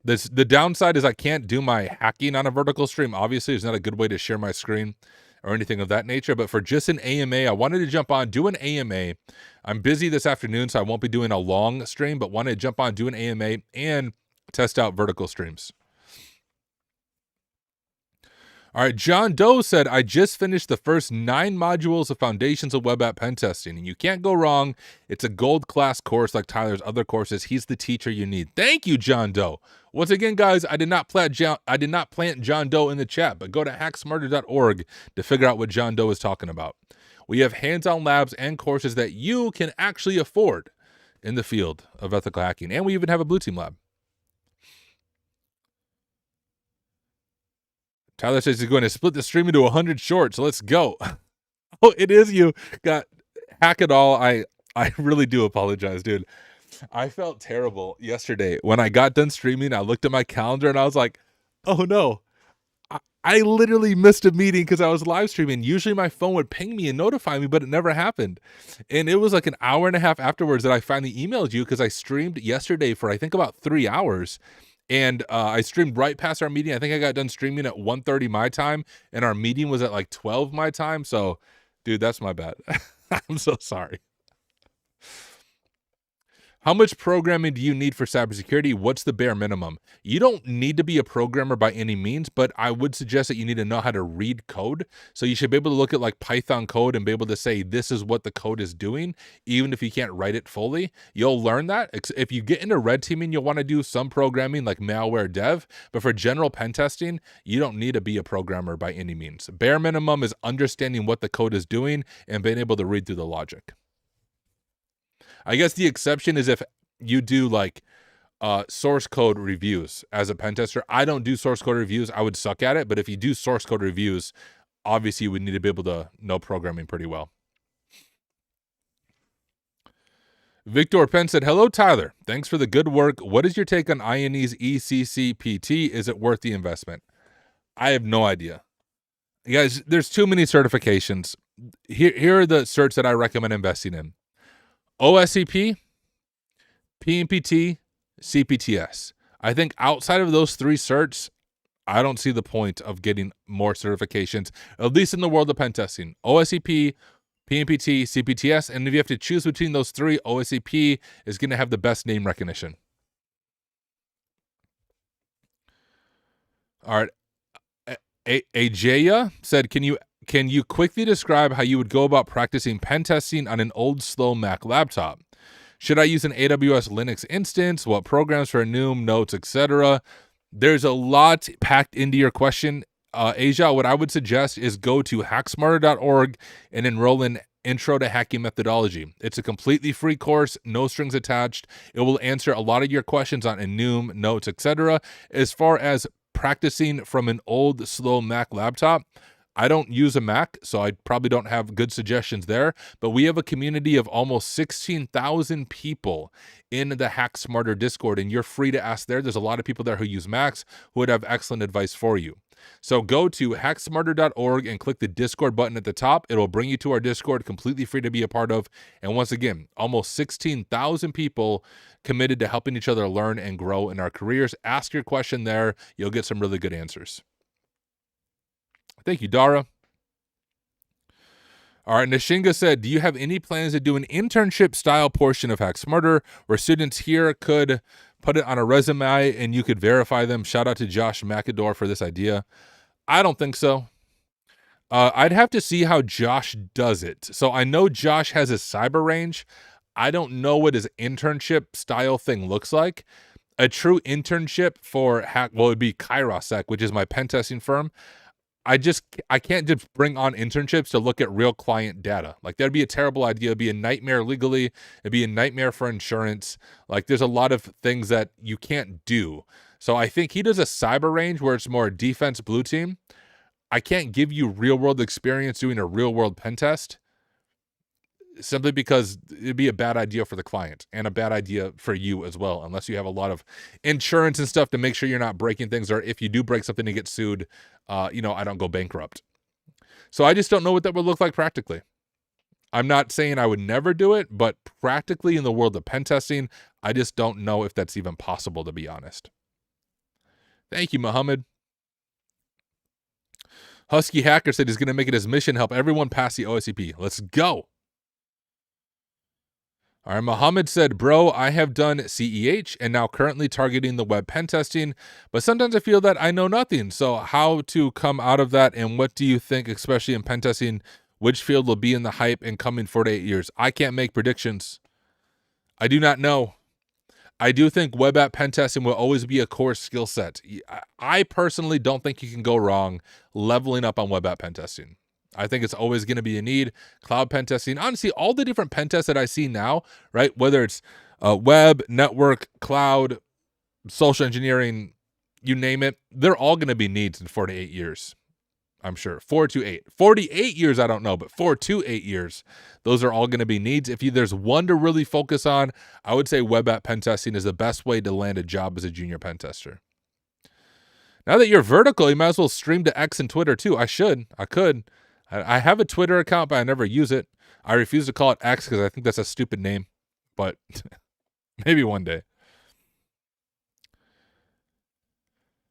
The downside is I can't do my hacking on a vertical stream. Obviously, it's not a good way to share my screen or anything of that nature. But for just an AMA, I wanted to jump on, do an AMA. I'm busy this afternoon, so I won't be doing a long stream, but wanted to jump on, do an AMA, and test out vertical streams. All right, John Doe said, I just finished the first 9 modules of Foundations of Web App Pen Testing, and you can't go wrong. It's a gold class course like Tyler's other courses. He's the teacher you need. Thank you, John Doe. Once again, guys, I did not plant John Doe in the chat, but go to hacksmarter.org to figure out what John Doe is talking about. We have hands-on labs and courses that you can actually afford in the field of ethical hacking, and we even have a blue team lab. Tyler says he's going to split the stream into 100 shorts. Let's go. Oh, it is you. Got hack it all. I really do apologize, dude. I felt terrible yesterday. When I got done streaming, I looked at my calendar and I was like, oh no. I literally missed a meeting because I was live streaming. Usually my phone would ping me and notify me, but it never happened. And it was like an hour and a half afterwards that I finally emailed you because I streamed yesterday for I think about 3 hours. And I streamed right past our meeting. I think I got done streaming at 1:30 my time, and our meeting was at like 12 my time. So, dude, that's my bad. I'm so sorry. How much programming do you need for cybersecurity? What's the bare minimum? You don't need to be a programmer by any means, but I would suggest that you need to know how to read code. So you should be able to look at like Python code and be able to say, this is what the code is doing, even if you can't write it fully. You'll learn that. If you get into red teaming, you'll want to do some programming like malware dev, but for general pen testing, you don't need to be a programmer by any means. Bare minimum is understanding what the code is doing and being able to read through the logic. I guess the exception is if you do like source code reviews as a pen tester. I don't do source code reviews. I would suck at it. But if you do source code reviews, obviously you would need to be able to know programming pretty well. Victor Penn said, hello, Tyler. Thanks for the good work. What is your take on INE's ECCPT? Is it worth the investment? I have no idea. You guys, there's too many certifications. Here are the certs that I recommend investing in. OSCP, PMPT, CPTS. I think outside of those 3 certs, I don't see the point of getting more certifications, at least in the world of pen testing. OSCP, PNPT, CPTS, and if you have to choose between those three, OSCP is going to have the best name recognition. All right. Ajaya said, can you quickly describe how you would go about practicing pen testing on an old, slow Mac laptop? Should I use an AWS Linux instance? What programs for Noom, Notes, etc.? There's a lot packed into your question. Asia, what I would suggest is go to hacksmarter.org and enroll in Intro to Hacking Methodology. It's a completely free course, no strings attached. It will answer a lot of your questions on Enum, Notes, etc. As far as practicing from an old, slow Mac laptop, I don't use a Mac, so I probably don't have good suggestions there, but we have a community of almost 16,000 people in the Hack Smarter Discord, and you're free to ask there. There's a lot of people there who use Macs who would have excellent advice for you. So go to hacksmarter.org and click the Discord button at the top. It'll bring you to our Discord, completely free to be a part of. And once again, almost 16,000 people committed to helping each other learn and grow in our careers. Ask your question there. You'll get some really good answers. Thank you, Dara. All right, Nishinga said, do you have any plans to do an internship style portion of Hack Smarter where students here could put it on a resume and you could verify them? Shout out to Josh McAdor for this idea. I don't think so. I'd have to see how Josh does it. So I know Josh has a cyber range. I don't know what his internship style thing looks like. A true internship for Hack, well, it would be Kairosec, which is my pen testing firm. I can't just bring on internships to look at real client data. Like, that'd be a terrible idea. It'd be a nightmare legally. It'd be a nightmare for insurance. Like, there's a lot of things that you can't do. So I think he does a cyber range where it's more defense blue team. I can't give you real world experience doing a real world pen test simply because it'd be a bad idea for the client and a bad idea for you as well, unless you have a lot of insurance and stuff to make sure you're not breaking things, or if you do break something and get sued, I don't go bankrupt. So I just don't know what that would look like practically. I'm not saying I would never do it, but practically in the world of pen testing, I just don't know if that's even possible, to be honest. Thank you, Muhammad. Husky Hacker said he's going to make it his mission help everyone pass the OSCP. Let's go. All right, Mohammed said, bro, I have done CEH and now currently targeting the web pen testing, but sometimes I feel that I know nothing. So how to come out of that, and what do you think, especially in pen testing, which field will be in the hype in coming 4 to 8 years? I can't make predictions. I do not know. I do think web app pen testing will always be a core skill set. I personally don't think you can go wrong leveling up on web app pen testing. I think it's always going to be a need. Cloud pen testing, honestly, all the different pen tests that I see now, right? Whether it's web, network, cloud, social engineering, you name it, they're all going to be needs in 4 to 8 years. I'm sure 4 to 8, 48 years. I don't know, but 4 to 8 years, those are all going to be needs. If there's one to really focus on, I would say web app pen testing is the best way to land a job as a junior pen tester. Now that you're vertical, you might as well stream to X and Twitter too. I could. I have a Twitter account, but I never use it. I refuse to call it X because I think that's a stupid name, but maybe one day.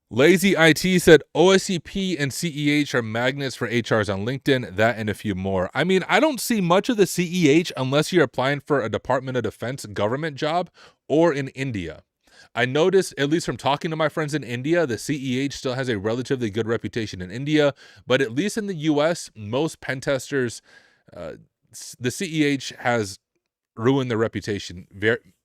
Lazy IT said OSCP and CEH are magnets for HRs on LinkedIn, that and a few more. I mean, I don't see much of the CEH unless you're applying for a Department of Defense government job or in India. I noticed, at least from talking to my friends in India, the CEH still has a relatively good reputation in India, but at least in the US, most pen testers, the CEH has ruined their reputation.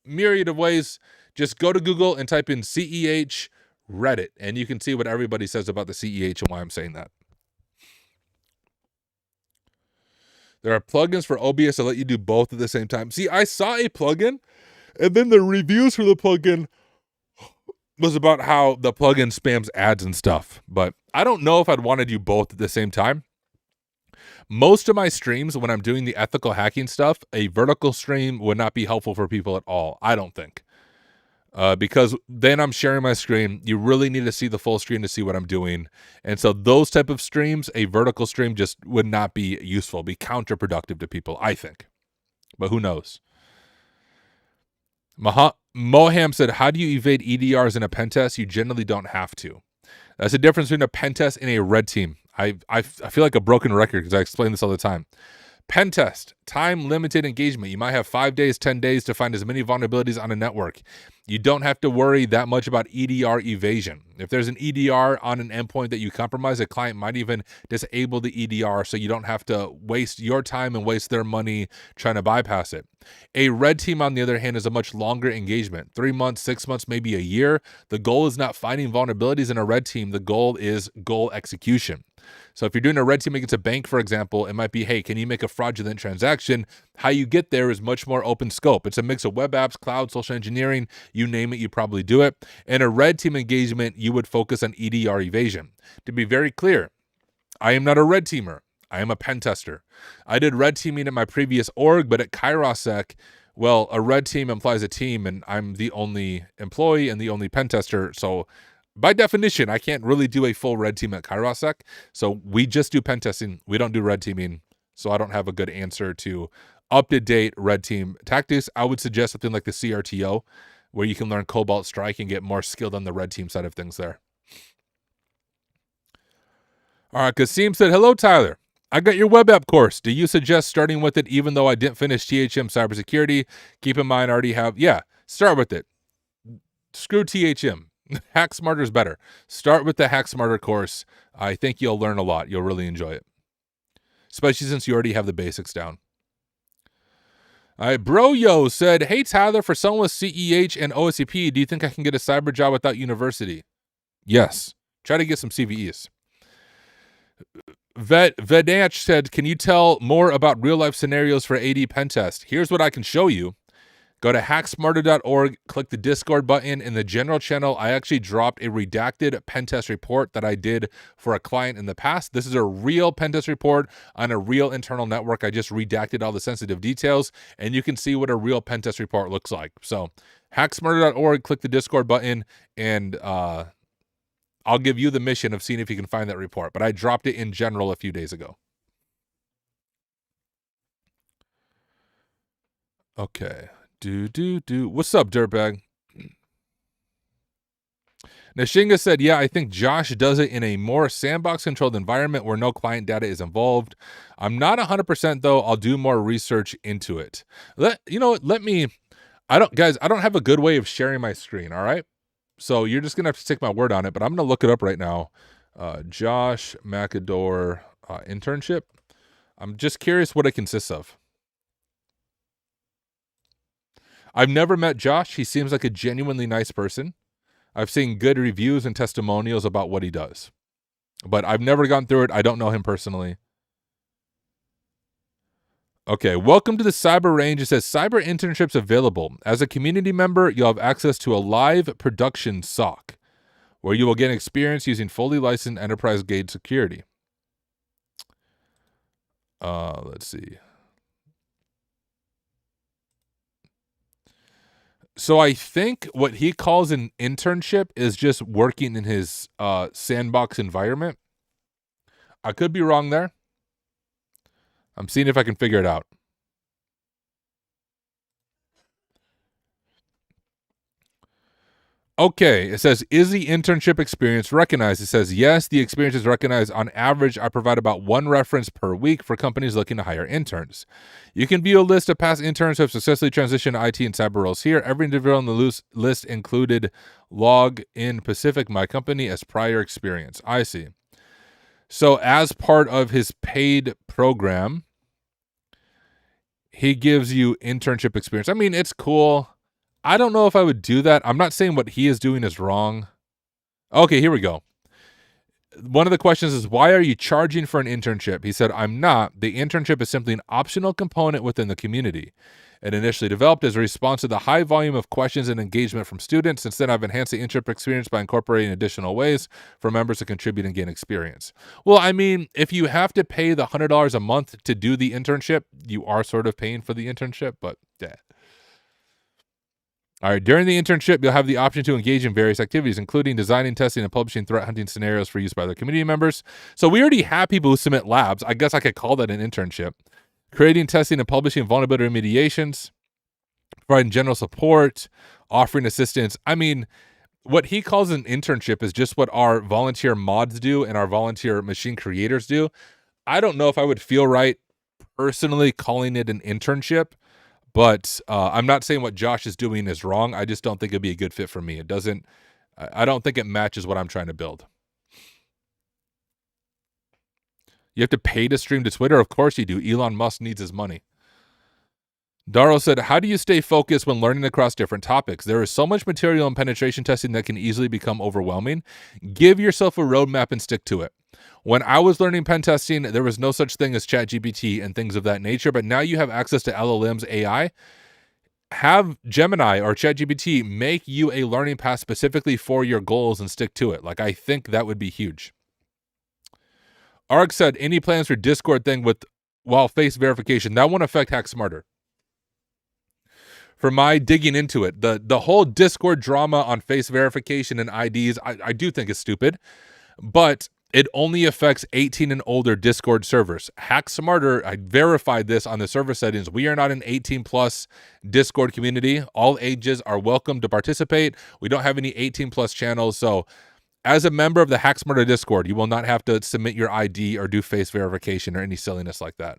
Myriad of ways. Just go to Google and type in CEH Reddit, and you can see what everybody says about the CEH and why I'm saying that. There are plugins for OBS that let you do both at the same time. See, I saw a plugin, and then the reviews for the plugin was about how the plugin spams ads and stuff, but I don't know if I'd want to do both at the same time. Most of my streams, when I'm doing the ethical hacking stuff, a vertical stream would not be helpful for people at all, I don't think. Because then I'm sharing my screen. You really need to see the full screen to see what I'm doing. And so those type of streams, a vertical stream just would not be useful, be counterproductive to people, I think. But who knows? Moham said, how do you evade EDRs in a pen test? You generally don't have to. That's the difference between a pen test and a red team. I feel like a broken record because I explain this all the time. Pen test, time limited engagement. You might have 5 days, 10 days to find as many vulnerabilities on a network. You don't have to worry that much about EDR evasion. If there's an EDR on an endpoint that you compromise, a client might even disable the EDR so you don't have to waste your time and waste their money trying to bypass it. A red team, on the other hand, is a much longer engagement. 3 months, 6 months, maybe a year. The goal is not finding vulnerabilities in a red team. The goal is goal execution. So if you're doing a red team against a bank, for example, it might be, hey, can you make a fraudulent transaction? How you get there is much more open scope. It's a mix of web apps, cloud, social engineering, you name it, you probably do it. In a red team engagement, you would focus on EDR evasion. To be very clear, I am not a red teamer. I am a pen tester. I did red teaming at my previous org, but at Kairosec, well, a red team implies a team, and I'm the only employee and the only pen tester, so by definition, I can't really do a full red team at Kairosec. So we just do pen testing. We don't do red teaming. So I don't have a good answer to up-to-date red team tactics. I would suggest something like the CRTO, where you can learn Cobalt Strike and get more skilled on the red team side of things there. All right, Kasim said, hello, Tyler. I got your web app course. Do you suggest starting with it even though I didn't finish THM Cybersecurity? Keep in mind, I already have, start with it. Screw THM. Hack Smarter is better. Start with the Hack Smarter course. I think you'll learn a lot. You'll really enjoy it, especially since you already have the basics down. All right, Bro-Yo said, hey, Tyler, for someone with CEH and OSCP, do you think I can get a cyber job without university? Yes. Try to get some CVEs. Vedach said, can you tell more about real-life scenarios for AD pen test? Here's what I can show you. Go to hacksmarter.org, click the Discord button. In the general channel, I actually dropped a redacted pen test report that I did for a client in the past. This is a real pen test report on a real internal network. I just redacted all the sensitive details, and you can see what a real pen test report looks like. So hacksmarter.org, click the Discord button, and I'll give you the mission of seeing if you can find that report. But I dropped it in general a few days ago. Okay. What's up, dirtbag? Nashinga said, yeah, I think Josh does it in a more sandbox-controlled environment where no client data is involved. I'm not 100% though. I'll do more research into it. I don't have a good way of sharing my screen, all right? So you're just going to have to take my word on it, but I'm going to look it up right now. Josh McAdor internship. I'm just curious what it consists of. I've never met Josh. He seems like a genuinely nice person. I've seen good reviews and testimonials about what he does, but I've never gone through it. I don't know him personally. Okay, welcome to the Cyber Range. It says cyber internships available. As a community member, you'll have access to a live production SOC, where you will gain experience using fully licensed enterprise-grade security. Let's see. So I think what he calls an internship is just working in his sandbox environment. I could be wrong there. I'm seeing if I can figure it out. Okay, it says, is the internship experience recognized? It says, yes, the experience is recognized. On average, I provide about 1 reference per week for companies looking to hire interns. You can view a list of past interns who have successfully transitioned to IT and cyber roles here. Every individual on the list included Log in Pacific, my company, as prior experience. I see. So as part of his paid program, he gives you internship experience. I mean, it's cool. I don't know if I would do that. I'm not saying what he is doing is wrong. Okay, here we go. One of the questions is, why are you charging for an internship? He said, I'm not. The internship is simply an optional component within the community. It initially developed as a response to the high volume of questions and engagement from students. Since then, I've enhanced the internship experience by incorporating additional ways for members to contribute and gain experience. Well, I mean, if you have to pay the $100 a month to do the internship, you are sort of paying for the internship, but yeah. All right, during the internship, you'll have the option to engage in various activities, including designing, testing, and publishing threat hunting scenarios for use by other community members. So we already have people who submit labs. I guess I could call that an internship. Creating, testing, and publishing vulnerability remediations, providing general support, offering assistance. I mean, what he calls an internship is just what our volunteer mods do and our volunteer machine creators do. I don't know if I would feel right personally calling it an internship, but I'm not saying what Josh is doing is wrong. I just don't think it'd be a good fit for me. It doesn't. I don't think it matches what I'm trying to build. You have to pay to stream to Twitter? Of course you do. Elon Musk needs his money. Daro said, how do you stay focused when learning across different topics? There is so much material in penetration testing that can easily become overwhelming. Give yourself a roadmap and stick to it. When I was learning pen testing, there was no such thing as ChatGPT and things of that nature, but now you have access to LLMs, AI. Have Gemini or ChatGPT make you a learning path specifically for your goals and stick to it. Like, I think that would be huge. Ark said, any plans for Discord thing with face verification? That won't affect Hack Smarter. For my digging into it, the whole Discord drama on face verification and IDs, I do think is stupid, but it only affects 18 and older Discord servers. Hack Smarter, I verified this on the server settings. We are not an 18 plus Discord community. All ages are welcome to participate. We don't have any 18 plus channels. So as a member of the Hack Smarter Discord, you will not have to submit your ID or do face verification or any silliness like that.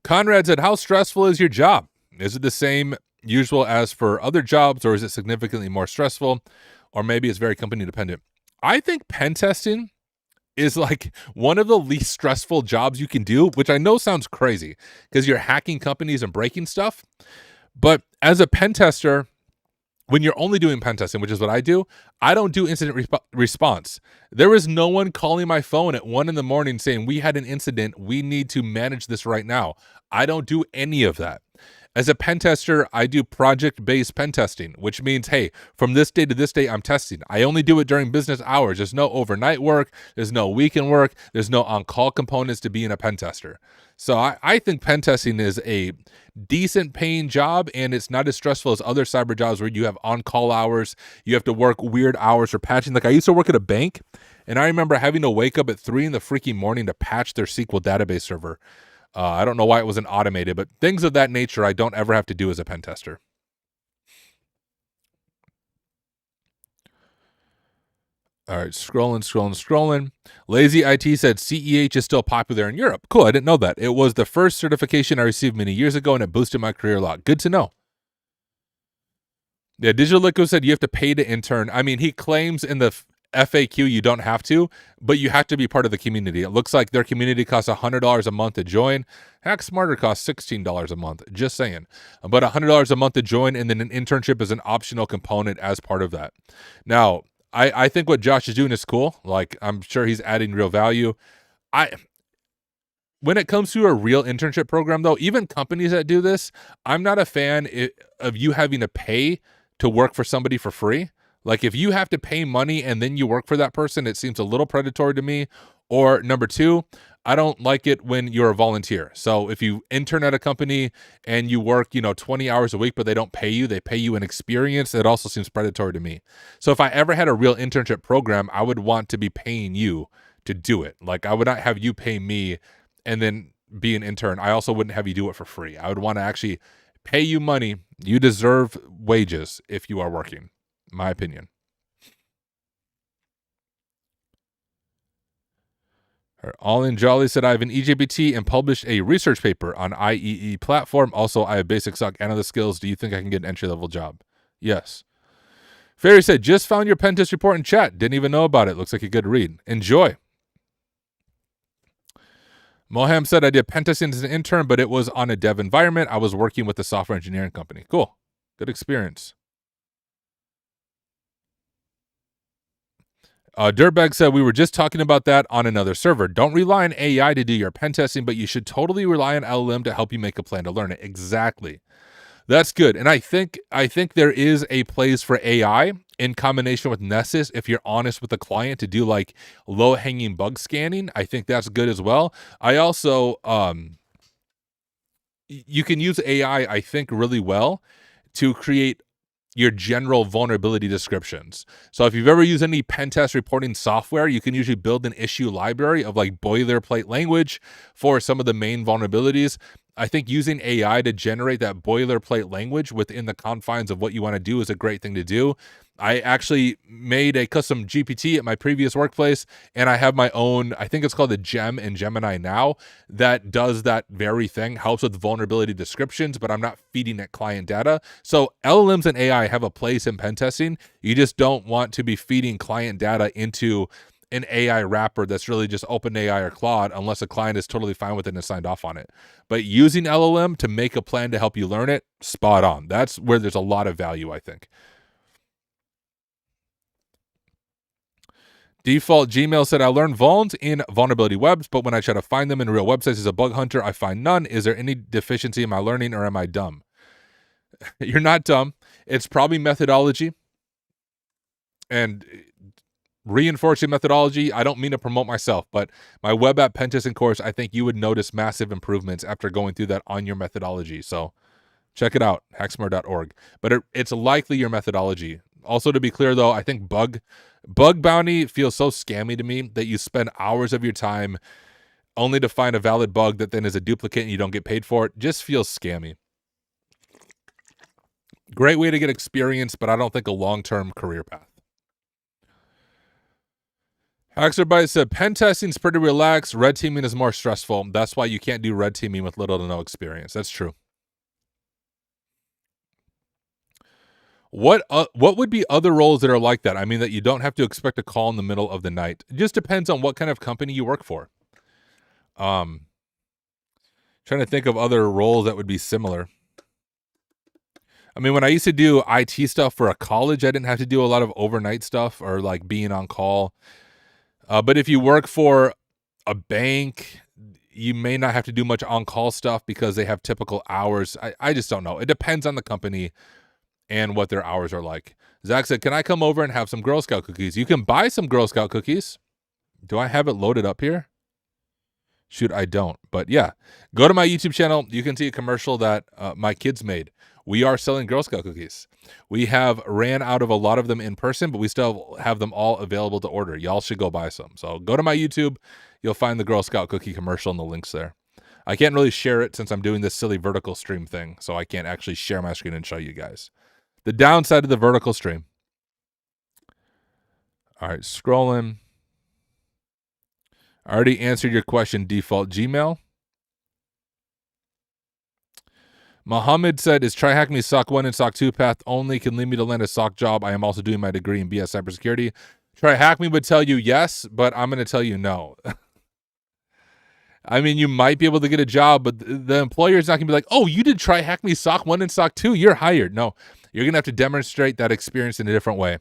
Conrad said, how stressful is your job? Is it the same usual as for other jobs, or is it significantly more stressful? Or maybe it's very company dependent. I think pen testing is like one of the least stressful jobs you can do, which I know sounds crazy because you're hacking companies and breaking stuff. But as a pen tester, when you're only doing pen testing, which is what I do, I don't do incident response. There is no one calling my phone at 1 a.m. saying, we had an incident, we need to manage this right now. I don't do any of that. As a pen tester, I do project-based pen testing, which means, hey, from this day to this day, I'm testing. I only do it during business hours. There's no overnight work. There's no weekend work. There's no on-call components to being a pen tester. So I think pen testing is a decent paying job, and it's not as stressful as other cyber jobs where you have on-call hours. You have to work weird hours for patching. Like, I used to work at a bank, and I remember having to wake up at 3 in the freaking morning to patch their SQL database server. I don't know why it wasn't automated, but things of that nature I don't ever have to do as a pen tester. All right, scrolling. Lazy IT said CEH is still popular in Europe. Cool, I didn't know that. It was the first certification I received many years ago, and it boosted my career a lot. Good to know. Yeah, Digital Liquid said you have to pay to intern. I mean, he claims in the FAQ you don't have to, but you have to be part of the community. It looks like their community costs $100 a month to join. Hack Smarter costs $16 a month, just saying. But $100 a month to join, and then an internship is an optional component as part of that. Now, I think what Josh is doing is cool. Like, I'm sure he's adding real value. When it comes to a real internship program, though, even companies that do this, I'm not a fan of you having to pay to work for somebody for free. Like, if you have to pay money and then you work for that person, it seems a little predatory to me. Or number two, I don't like it when you're a volunteer. So if you intern at a company and you work, 20 hours a week, but they don't pay you, they pay you an experience, it also seems predatory to me. So if I ever had a real internship program, I would want to be paying you to do it. Like, I would not have you pay me and then be an intern. I also wouldn't have you do it for free. I would want to actually pay you money. You deserve wages if you are working, my opinion. All in Jolly said, I have an EJBT and published a research paper on IEE platform. Also, I have basic SOC analyst skills. Do you think I can get an entry-level job? Yes. Fairy said, just found your pen test report in chat. Didn't even know about it. Looks like a good read. Enjoy. Moham said, I did pen testing as an intern, but it was on a dev environment. I was working with a software engineering company. Cool. Good experience. Dirtbag said, we were just talking about that on another server. Don't rely on AI to do your pen testing, but you should totally rely on LLM to help you make a plan to learn it. Exactly. That's good. And I think there is a place for AI in combination with Nessus if you're honest with the client to do like low-hanging bug scanning. I think that's good as well. I also, you can use AI, I think, really well to create your general vulnerability descriptions. So if you've ever used any pen test reporting software, you can usually build an issue library of like boilerplate language for some of the main vulnerabilities. I think using AI to generate that boilerplate language within the confines of what you want to do is a great thing to do. I actually made a custom GPT at my previous workplace, and I have my own, I think it's called the Gem in Gemini now, that does that very thing, helps with vulnerability descriptions, but I'm not feeding it client data. So LLMs and AI have a place in pen testing. You just don't want to be feeding client data into an AI wrapper that's really just OpenAI or Claude unless a client is totally fine with it and signed off on it. But using LLM to make a plan to help you learn it, spot on. That's where there's a lot of value, I think. Default Gmail said, I learned vulns in vulnerability webs, but when I try to find them in real websites as a bug hunter, I find none. Is there any deficiency in my learning, or am I dumb? You're not dumb. It's probably methodology. And reinforcing methodology, I don't mean to promote myself, but my web app pen testing course, I think you would notice massive improvements after going through that on your methodology. So check it out, hacksmart.org. But it's likely your methodology. Also, to be clear, though, I think bug bounty feels so scammy to me that you spend hours of your time only to find a valid bug that then is a duplicate and you don't get paid for it. Just feels scammy. Great way to get experience, but I don't think a long-term career path. Haxerbyte said, pen testing's pretty relaxed. Red teaming is more stressful. That's why you can't do red teaming with little to no experience. That's true. What would be other roles that are like that? I mean, that you don't have to expect a call in the middle of the night. It just depends on what kind of company you work for. Trying to think of other roles that would be similar. I mean, when I used to do IT stuff for a college, I didn't have to do a lot of overnight stuff or like being on call. But if you work for a bank, you may not have to do much on-call stuff because they have typical hours. I just don't know. It depends on the company and what their hours are like. Zach said, can I come over and have some Girl Scout cookies? You can buy some Girl Scout cookies. Do I have it loaded up here? Shoot, I don't. But yeah, go to my YouTube channel. You can see a commercial that my kids made. We are selling Girl Scout cookies. We have ran out of a lot of them in person, but we still have them all available to order. Y'all should go buy some. So go to my YouTube. You'll find the Girl Scout cookie commercial and the links there. I can't really share it since I'm doing this silly vertical stream thing, so I can't actually share my screen and show you guys. The downside of the vertical stream. All right, scrolling. I already answered your question, default Gmail. Mohammed said, is Try Hack Me SOC 1 and SOC 2 path only can lead me to land a SOC job? I am also doing my degree in BS Cybersecurity. Try Hack Me would tell you yes, but I'm going to tell you no. I mean, you might be able to get a job, but the employer is not going to be like, oh, you did Try Hack Me SOC 1 and SOC 2, you're hired. No, you're going to have to demonstrate that experience in a different way.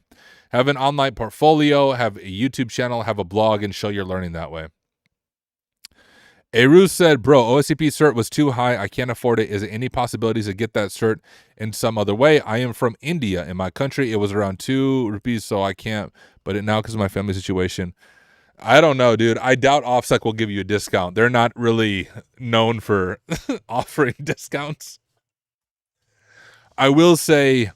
Have an online portfolio, have a YouTube channel, have a blog, and show your learning that way. Eru said, bro, OSCP cert was too high. I can't afford it. Is there any possibilities to get that cert in some other way? I am from India. In my country, it was around 2 rupees, so I can't. But now, because of my family situation, I don't know, dude. I doubt OffSec will give you a discount. They're not really known for offering discounts. I will say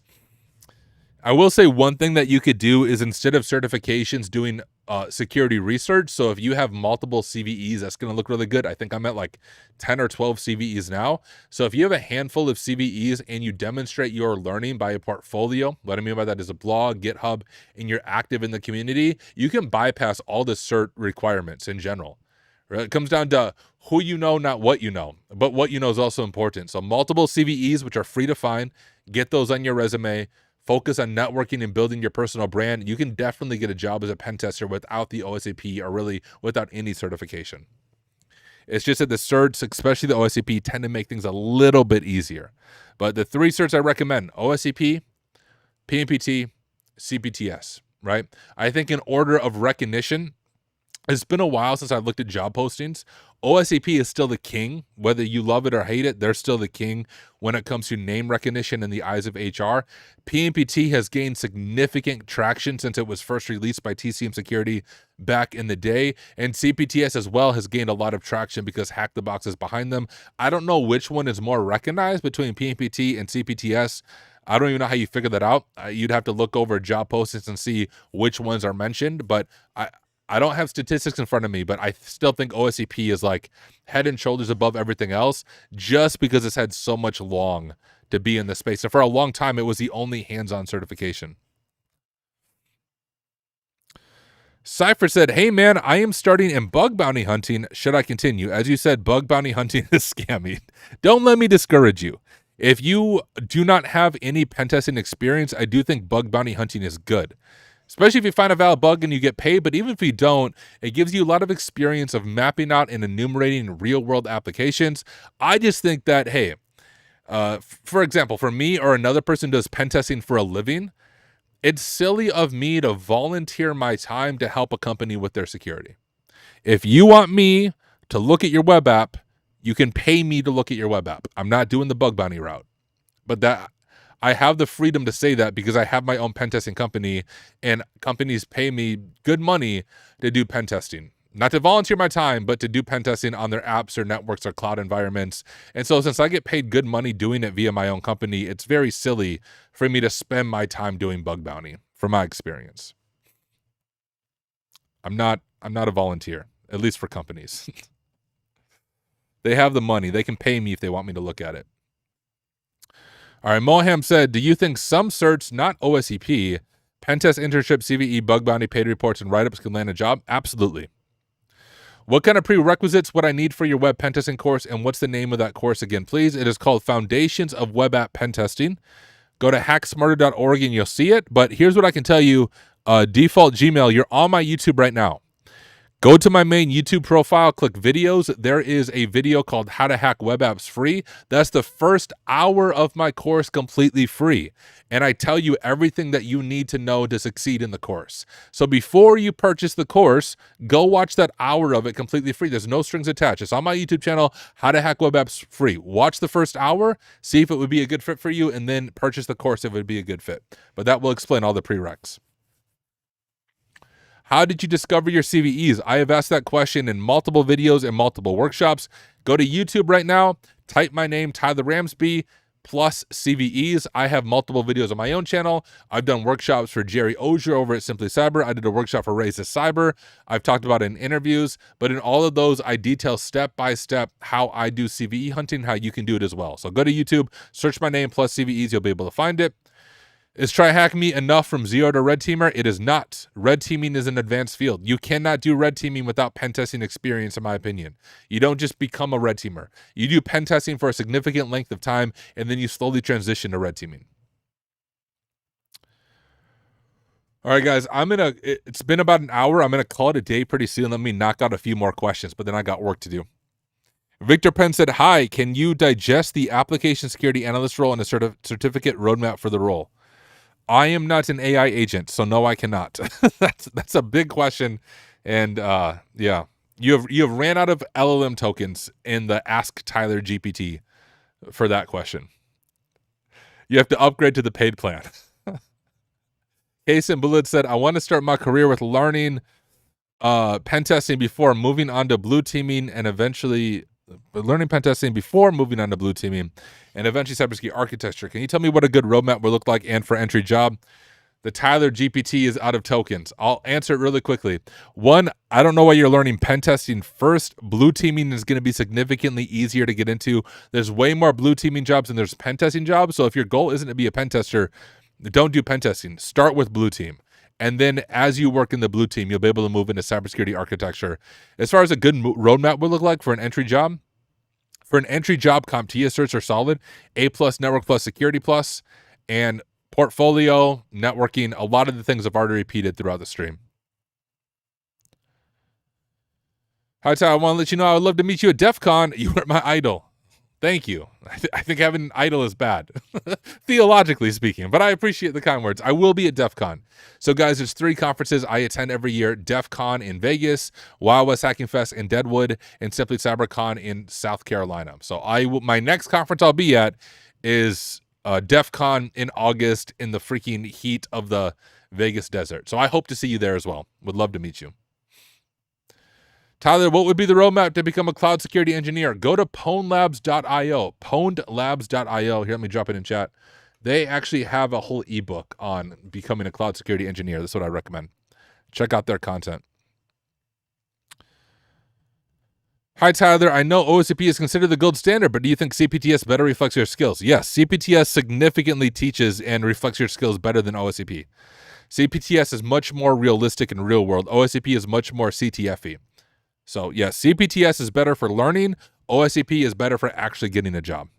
one thing that you could do is, instead of certifications, doing security research. So if you have multiple CVEs, that's going to look really good. I think I'm at like 10 or 12 CVEs now. So if you have a handful of CVEs and you demonstrate your learning by a portfolio, what I mean by that is a blog, GitHub, and you're active in the community, you can bypass all the cert requirements in general. Right? It comes down to who you know, not what you know. But what you know is also important. So multiple CVEs, which are free to find, get those on your resume. Focus on networking and building your personal brand. You can definitely get a job as a pen tester without the OSCP, or really without any certification. It's just that the certs, especially the OSCP, tend to make things a little bit easier. But the 3 certs I recommend: OSCP, PNPT, CPTS, right? I think in order of recognition, it's been a while since I've looked at job postings. OSCP is still the king. Whether you love it or hate it, they're still the king when it comes to name recognition in the eyes of HR. PNPT has gained significant traction since it was first released by TCM Security back in the day. And CPTS as well has gained a lot of traction because Hack the Box is behind them. I don't know which one is more recognized between PNPT and CPTS. I don't even know how you figure that out. You'd have to look over job postings and see which ones are mentioned. But I don't have statistics in front of me, but I still think OSCP is like head and shoulders above everything else just because it's had so much long to be in the space. And for a long time, it was the only hands-on certification. Cypher said, hey man, I am starting in bug bounty hunting. Should I continue? As you said, bug bounty hunting is scammy. Don't let me discourage you. If you do not have any pen testing experience, I do think bug bounty hunting is good. Especially if you find a valid bug and you get paid, but even if you don't, it gives you a lot of experience of mapping out and enumerating real-world applications. I just think that, hey, for example, for me or another person who does pen testing for a living, it's silly of me to volunteer my time to help a company with their security. If you want me to look at your web app, you can pay me to look at your web app. I'm not doing the bug bounty route. But that I have the freedom to say that because I have my own pen testing company and companies pay me good money to do pen testing. Not to volunteer my time, but to do pen testing on their apps or networks or cloud environments. And so since I get paid good money doing it via my own company, it's very silly for me to spend my time doing bug bounty, from my experience. I'm not a volunteer, at least for companies. They have the money. They can pay me if they want me to look at it. All right, Moham said, do you think some certs, not OSCP, pen test, internship, CVE, bug bounty, paid reports, and write-ups can land a job? Absolutely. What kind of prerequisites would I need for your web pen testing course, and what's the name of that course again, please? It is called Foundations of Web App Pen Testing. Go to hacksmarter.org and you'll see it. But here's what I can tell you. Default Gmail, you're on my YouTube right now. Go to my main YouTube profile, click videos. There is a video called How to Hack Web Apps Free. That's the first hour of my course completely free. And I tell you everything that you need to know to succeed in the course. So before you purchase the course, go watch that hour of it completely free. There's no strings attached. It's on my YouTube channel, How to Hack Web Apps Free. Watch the first hour, see if it would be a good fit for you, and then purchase the course if it would be a good fit. But that will explain all the prereqs. How did you discover your CVEs? I have asked that question in multiple videos and multiple workshops. Go to YouTube right now, type my name, Tyler Ramsby, plus CVEs. I have multiple videos on my own channel. I've done workshops for Jerry Ozier over at Simply Cyber. I did a workshop for Raise This Cyber. I've talked about it in interviews, but in all of those, I detail step by step how I do CVE hunting, how you can do it as well. So go to YouTube, search my name plus CVEs, you'll be able to find it. Is try hack me enough from zero to red teamer? It is not. Red teaming is an advanced field. You cannot do red teaming without pen testing experience, in my opinion. You don't just become a red teamer. You do pen testing for a significant length of time, and then you slowly transition to red teaming. All right, guys, it's been about an hour. I'm going to call it a day pretty soon. Let me knock out a few more questions, but then I got work to do. Victor Penn said, hi, can you digest the application security analyst role and a certificate roadmap for the role? I am not an AI agent, so no, I cannot. That's a big question, and yeah, you have ran out of LLM tokens in the Ask Tyler GPT for that question. You have to upgrade to the paid plan. Case and Bullet said, I want to start my career with learning pen testing before moving on to blue teaming and eventually learning pen testing before moving on to blue teaming and eventually cybersecurity architecture. Can you tell me what a good roadmap would look like and for entry job? The Tyler GPT is out of tokens. I'll answer it really quickly. One, I don't know why you're learning pen testing first. Blue teaming is going to be significantly easier to get into. There's way more blue teaming jobs than there's pen testing jobs. So if your goal isn't to be a pen tester, don't do pen testing. Start with blue team. And then as you work in the blue team, you'll be able to move into cybersecurity architecture. As far as a good roadmap would look like for an entry job, CompTIA certs are solid. A+, Network Plus, Security Plus, and portfolio, networking, a lot of the things I've already repeated throughout the stream. Hi, Ty. I want to let you know I would love to meet you at DEF CON. You are my idol. Thank you. I think having an idol is bad, theologically speaking, but I appreciate the kind words. I will be at DEF CON. So, guys, there's 3 conferences I attend every year: DEF CON in Vegas, Wild West Hacking Fest in Deadwood, and Simply CyberCon in South Carolina. So, my next conference I'll be at is DEF CON in August in the freaking heat of the Vegas desert. So, I hope to see you there as well. Would love to meet you. Tyler, what would be the roadmap to become a cloud security engineer? Go to pwnlabs.io, pwnlabs.io. Here, let me drop it in chat. They actually have a whole ebook on becoming a cloud security engineer. That's what I recommend. Check out their content. Hi, Tyler. I know OSCP is considered the gold standard, but do you think CPTS better reflects your skills? Yes, CPTS significantly teaches and reflects your skills better than OSCP. CPTS is much more realistic in real world. OSCP is much more CTFE. So, yes, CPTS is better for learning. OSCP is better for actually getting a job.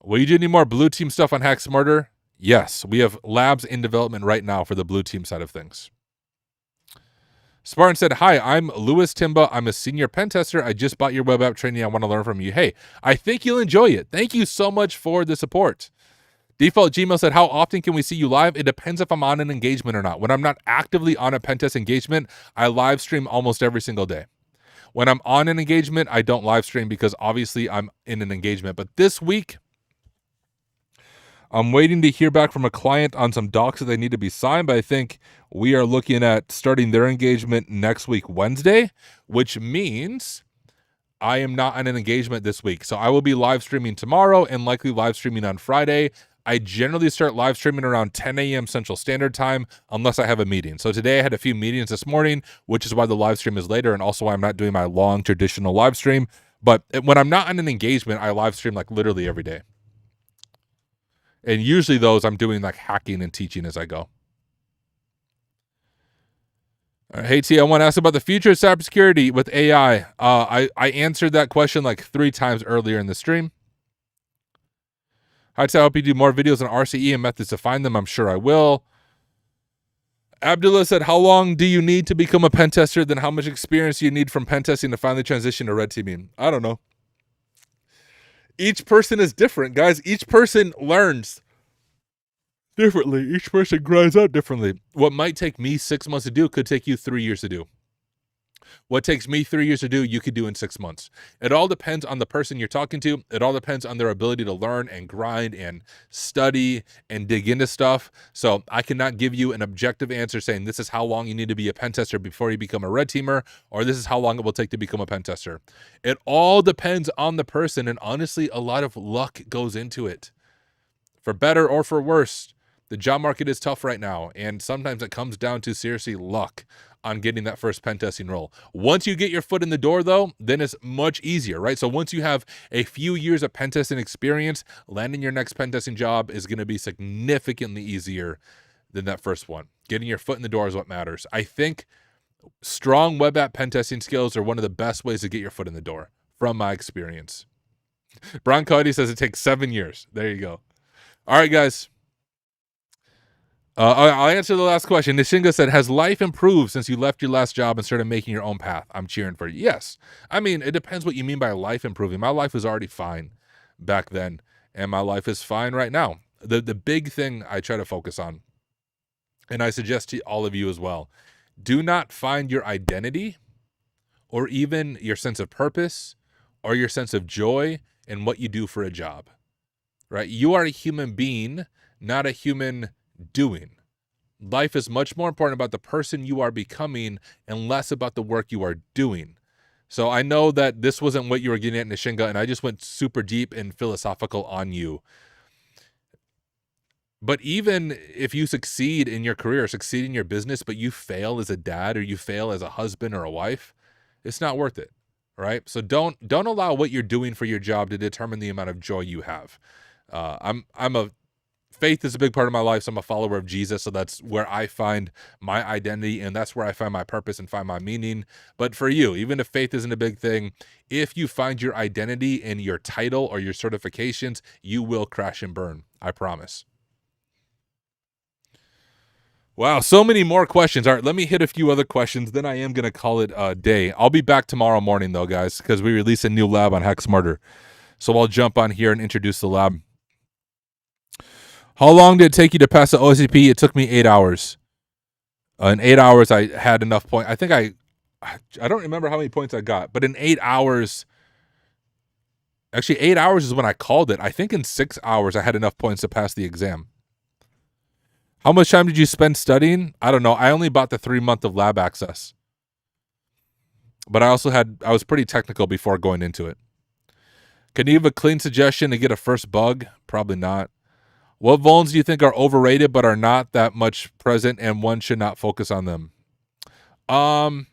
Will you do any more blue team stuff on Hack Smarter? Yes, we have labs in development right now for the blue team side of things. Spartan said, hi, I'm Louis Timba. I'm a senior pen tester. I just bought your web app training. I want to learn from you. Hey, I think you'll enjoy it. Thank you so much for the support. Default Gmail said, how often can we see you live? It depends if I'm on an engagement or not. When I'm not actively on a pen test engagement, I live stream almost every single day. When I'm on an engagement, I don't live stream because obviously I'm in an engagement. But this week, I'm waiting to hear back from a client on some docs that they need to be signed, but I think we are looking at starting their engagement next week, Wednesday, which means I am not on an engagement this week. So I will be live streaming tomorrow and likely live streaming on Friday. I generally start live streaming around 10 a.m. Central Standard Time unless I have a meeting. So today I had a few meetings this morning, which is why the live stream is later, and also why I'm not doing my long traditional live stream. But when I'm not on an engagement, I live stream like literally every day. And usually those I'm doing like hacking and teaching as I go. All right, hey, T, I want to ask about the future of cybersecurity with AI. I answered that question like 3 times earlier in the stream. Hi, T, I hope you do more videos on RCE and methods to find them. I'm sure I will. Abdullah said, how long do you need to become a pen tester? Then how much experience do you need from pen testing to finally transition to red teaming? I don't know. Each person is different, guys. Each person learns differently. Each person grinds out differently. What might take me 6 months to do could take you 3 years to do. What takes me 3 years to do, you could do in 6 months. It all depends on the person you're talking to. It all depends on their ability to learn and grind and study and dig into stuff. So I cannot give you an objective answer saying this is how long you need to be a pen tester before you become a red teamer, or this is how long it will take to become a pen tester. It all depends on the person, and honestly, a lot of luck goes into it. For better or for worse, the job market is tough right now, and sometimes it comes down to seriously luck on getting that first pen testing role. Once you get your foot in the door, though, then it's much easier, right? So once you have a few years of pen testing experience, landing your next pen testing job is going to be significantly easier than that first one. Getting your foot in the door is what matters. I think strong web app pen testing skills are one of the best ways to get your foot in the door, from my experience. Brian Cody says it takes 7 years. There you go. All right, guys. I'll answer the last question. Nishinga said, has life improved since you left your last job and started making your own path? I'm cheering for you. Yes. I mean, it depends what you mean by life improving. My life was already fine back then, and my life is fine right now. The big thing I try to focus on, and I suggest to all of you as well, do not find your identity or even your sense of purpose or your sense of joy in what you do for a job, right? You are a human being, not a human doing. Life is much more important about the person you are becoming and less about the work you are doing. So I know that this wasn't what you were getting at, Nishinga, and I just went super deep and philosophical on you. But even if you succeed in your career, succeed in your business, but you fail as a dad or you fail as a husband or a wife, it's not worth it, right? So don't allow what you're doing for your job to determine the amount of joy you have. Faith is a big part of my life, so I'm a follower of Jesus, so that's where I find my identity, and that's where I find my purpose and find my meaning. But for you, even if faith isn't a big thing, if you find your identity in your title or your certifications, you will crash and burn. I promise. Wow, so many more questions. All right, let me hit a few other questions, then I am going to call it a day. I'll be back tomorrow morning, though, guys, because we release a new lab on Hack Smarter. So I'll jump on here and introduce the lab. How long did it take you to pass the OSCP? It took me 8 hours. In 8 hours, I had enough points. I think I don't remember how many points I got, but in 8 hours, actually 8 hours is when I called it. I think in 6 hours, I had enough points to pass the exam. How much time did you spend studying? I don't know. I only bought the 3 month of lab access, but I was pretty technical before going into it. Can you give a clean suggestion to get a first bug? Probably not. What vulns do you think are overrated but are not that much present and one should not focus on them? Um,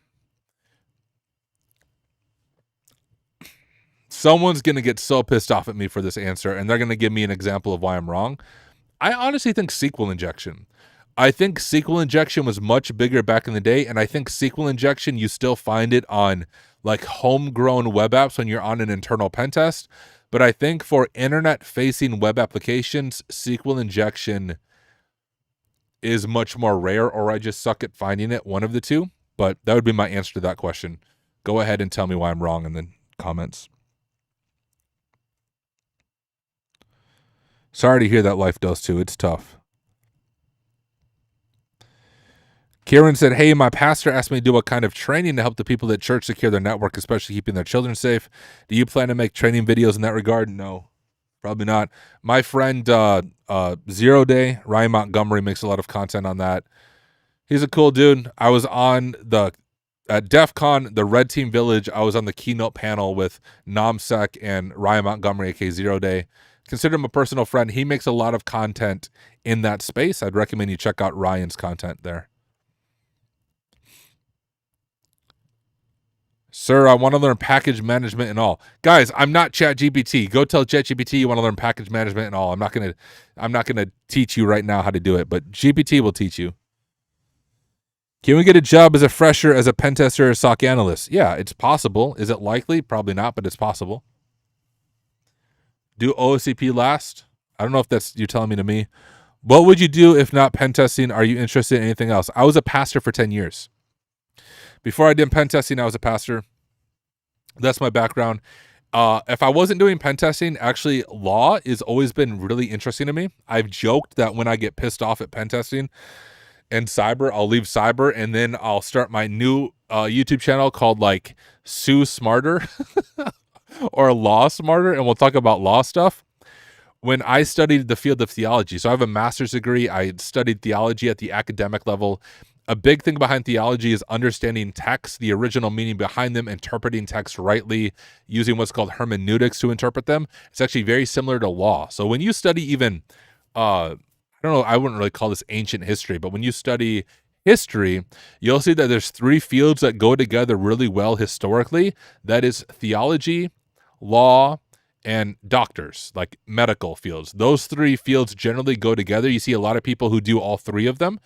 someone's gonna get so pissed off at me for this answer, and they're gonna give me an example of why I'm wrong. I honestly think SQL injection. I think SQL injection was much bigger back in the day, and I think SQL injection, you still find it on like homegrown web apps when you're on an internal pen test. But I think for internet-facing web applications, SQL injection is much more rare, or I just suck at finding it, one of the two. But that would be my answer to that question. Go ahead and tell me why I'm wrong in the comments. Sorry to hear that Life Does Too. It's tough. Kieran said, hey, my pastor asked me to do a kind of training to help the people at church secure their network, especially keeping their children safe. Do you plan to make training videos in that regard? No, probably not. My friend 0 Day, Ryan Montgomery, makes a lot of content on that. He's a cool dude. I was on at DEF CON, the Red Team Village. I was on the keynote panel with Namsek and Ryan Montgomery, aka 0 Day. Consider him a personal friend. He makes a lot of content in that space. I'd recommend you check out Ryan's content there. Sir, I want to learn package management and all. Guys, I'm not ChatGPT. Go tell ChatGPT you want to learn package management and all. I'm not gonna teach you right now how to do it, but GPT will teach you. Can we get a job as a fresher, as a pen tester or SOC analyst? Yeah, it's possible. Is it likely? Probably not, but it's possible. Do OSCP last? I don't know if that's you're telling me to me. What would you do if not pen testing? Are you interested in anything else? I was a pastor for 10 years. Before I did pen testing, I was a pastor. That's my background. If I wasn't doing pen testing, actually, law has always been really interesting to me. I've joked that when I get pissed off at pen testing and cyber, I'll leave cyber and then I'll start my new YouTube channel called like Sue Smarter or Law Smarter, and we'll talk about law stuff. When I studied the field of theology, so I have a master's degree, I studied theology at the academic level. A big thing behind theology is understanding text, the original meaning behind them, interpreting text rightly, using what's called hermeneutics to interpret them. It's actually very similar to law. So when you study even, I don't know, I wouldn't really call this ancient history, but when you study history, you'll see that there's 3 fields that go together really well historically. That is theology, law, and doctors, like medical fields. Those 3 fields generally go together. You see a lot of people who do all 3 of them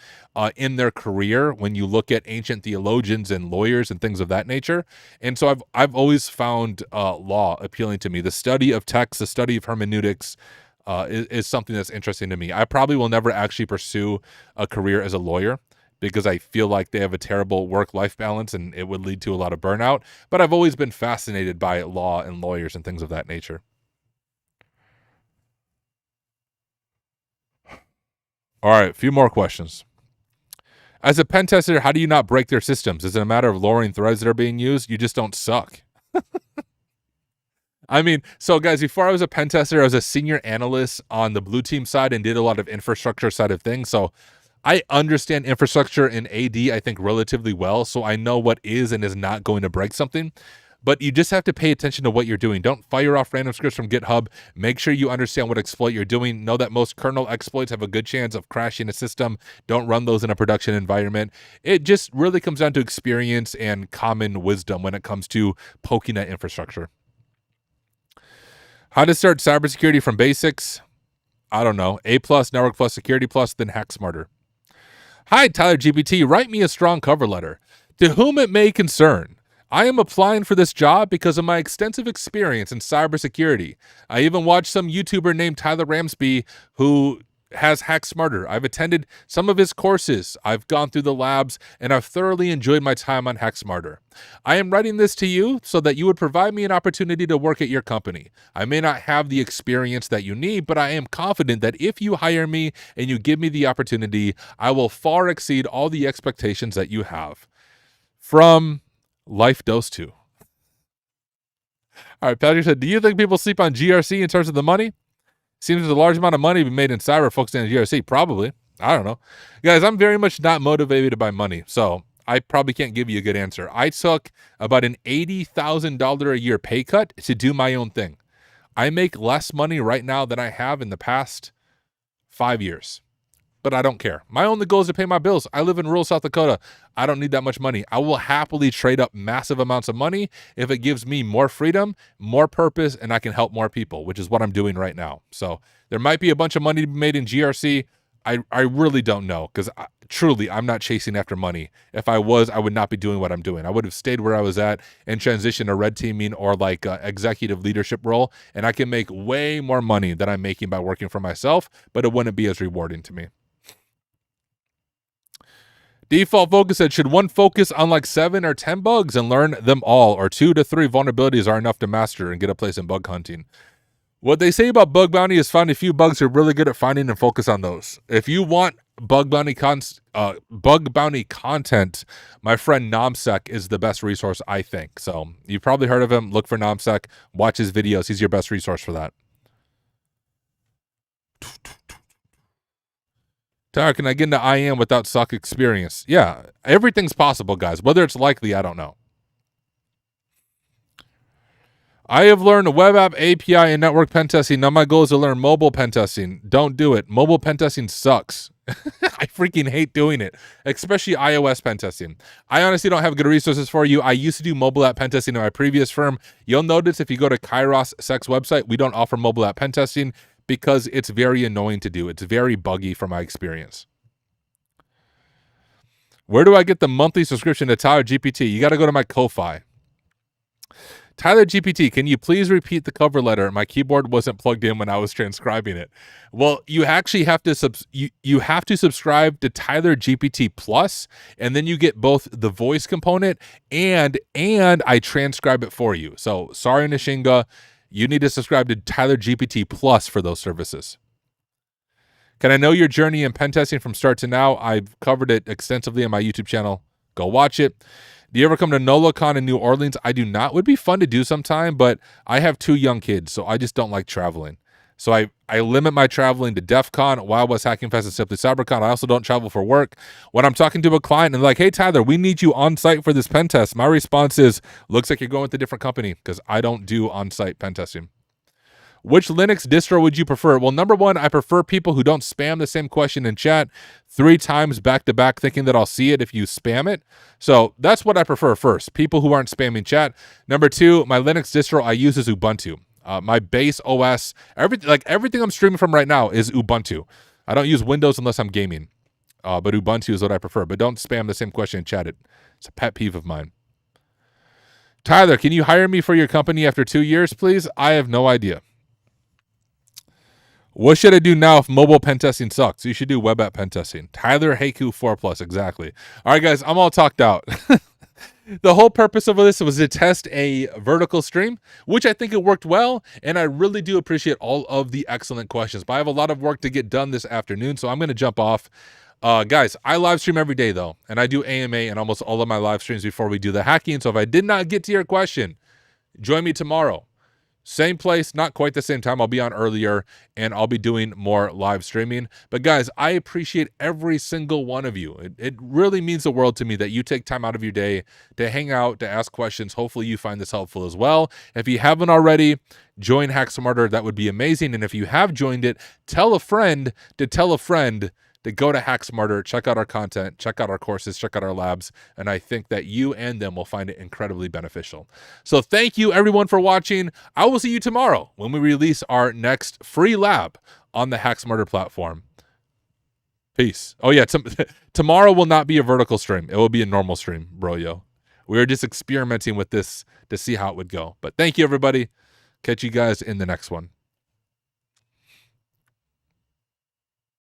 in their career when you look at ancient theologians and lawyers and things of that nature. And so I've always found law appealing to me. The study of text, the study of hermeneutics is something that's interesting to me. I probably will never actually pursue a career as a lawyer because I feel like they have a terrible work-life balance and it would lead to a lot of burnout. But I've always been fascinated by law and lawyers and things of that nature. All right, a few more questions. As a pen tester, how do you not break their systems? Is it a matter of lowering threads that are being used? You just don't suck. I mean, so guys, before I was a pen tester, I was a senior analyst on the blue team side and did a lot of infrastructure side of things. So I understand infrastructure in AD, I think, relatively well. So I know what is and is not going to break something. But you just have to pay attention to what you're doing. Don't fire off random scripts from GitHub. Make sure you understand what exploit you're doing. Know that most kernel exploits have a good chance of crashing a system. Don't run those in a production environment. It just really comes down to experience and common wisdom when it comes to poking at infrastructure. How to start cybersecurity from basics? I don't know. A+, Network Plus, Security Plus, then Hack Smarter. Hi, Tyler GPT. Write me a strong cover letter. To whom it may concern, I am applying for this job because of my extensive experience in cybersecurity. I even watched some YouTuber named Tyler Ramsby who has Hack Smarter. I've attended some of his courses. I've gone through the labs, and I've thoroughly enjoyed my time on Hack Smarter. I am writing this to you so that you would provide me an opportunity to work at your company. I may not have the experience that you need, but I am confident that if you hire me and you give me the opportunity, I will far exceed all the expectations that you have. From Life Dose 2. All right, Patrick said, do you think people sleep on GRC in terms of the money? Seems there's a large amount of money to be made in cyber focusing on GRC. Probably. I don't know. Guys, I'm very much not motivated by money, so I probably can't give you a good answer. I took about an $80,000 a year pay cut to do my own thing. I make less money right now than I have in the past 5 years. but I don't care. My only goal is to pay my bills. I live in rural South Dakota. I don't need that much money. I will happily trade up massive amounts of money if it gives me more freedom, more purpose, and I can help more people, which is what I'm doing right now. So there might be a bunch of money to be made in GRC. I really don't know, because truly, I'm not chasing after money. If I was, I would not be doing what I'm doing. I would have stayed where I was at and transitioned to red teaming or like executive leadership role, and I can make way more money than I'm making by working for myself, but it wouldn't be as rewarding to me. Default Focus said, should one focus on like 7 or 10 bugs and learn them all, or 2 to 3 vulnerabilities are enough to master and get a place in bug hunting? What they say about bug bounty is find a few bugs you're really good at finding and focus on those. If you want bug bounty content, my friend Nomsec is the best resource, I think. So you've probably heard of him. Look for Nomsec. Watch his videos. He's your best resource for that. Tyler, can I get into IAM without suck experience? Yeah, everything's possible, guys. Whether it's likely, I don't know. I have learned web app, API, and network pen testing. Now my goal is to learn mobile pen testing. Don't do it. Mobile pen testing sucks. I freaking hate doing it, especially iOS pen testing. I honestly don't have good resources for you. I used to do mobile app pen testing in my previous firm. You'll notice if you go to Kairos Sec's website, we don't offer mobile app pen testing because it's very annoying to do. It's very buggy from my experience. Where do I get the monthly subscription to Tyler GPT? You got to go to my Ko-Fi. Tyler GPT, can you please repeat the cover letter? My keyboard wasn't plugged in when I was transcribing it. Well, you actually have to you have to subscribe to Tyler GPT Plus, and then you get both the voice component and I transcribe it for you. So sorry, Nishinga, you need to subscribe to Tyler GPT Plus for those services. Can I know your journey in pen testing from start to now? I've covered it extensively on my YouTube channel. Go watch it. Do you ever come to NOLACon in New Orleans? I do not. Would be fun to do sometime, but I have 2 young kids, so I just don't like traveling. So I limit my traveling to DEF CON, Wild West Hacking Fest, and Simply CyberCon. I also don't travel for work. When I'm talking to a client and they're like, hey, Tyler, we need you on site for this pen test, my response is, looks like you're going with a different company, because I don't do on-site pen testing. Which Linux distro would you prefer? Well, number one, I prefer people who don't spam the same question in chat 3 times back to back, thinking that I'll see it if you spam it. So that's what I prefer first, people who aren't spamming chat. Number 2, my Linux distro I use is Ubuntu. My base OS, everything I'm streaming from right now is Ubuntu. I don't use Windows unless I'm gaming, but Ubuntu is what I prefer. But don't spam the same question in chat. It's a pet peeve of mine. Tyler, can you hire me for your company after 2 years, please? I have no idea. What should I do now if mobile pen testing sucks? You should do web app pen testing. Tyler Haku 4+, exactly. All right, guys, I'm all talked out. The whole purpose of this was to test a vertical stream, which I think it worked well, and I really do appreciate all of the excellent questions. But I have a lot of work to get done this afternoon, so I'm going to jump off. Guys, I live stream every day, though, and I do AMA in almost all of my live streams before we do the hacking. So if I did not get to your question, join me tomorrow. Same place, not quite the same time. I'll be on earlier, and I'll be doing more live streaming. But guys, I appreciate every single one of you. It really means the world to me that you take time out of your day to hang out, to ask questions. Hopefully you find this helpful as well. If you haven't already, join Hack Smarter. That would be amazing. And if you have joined it, tell a friend to tell a friend to go to Hack Smarter, check out our content, check out our courses, check out our labs, and I think that you and them will find it incredibly beneficial. So thank you everyone for watching. I will see you tomorrow when we release our next free lab on the Hack Smarter platform. Peace. Oh yeah, tomorrow will not be a vertical stream. It will be a normal stream, bro-yo. We were just experimenting with this to see how it would go. But thank you everybody. Catch you guys in the next one.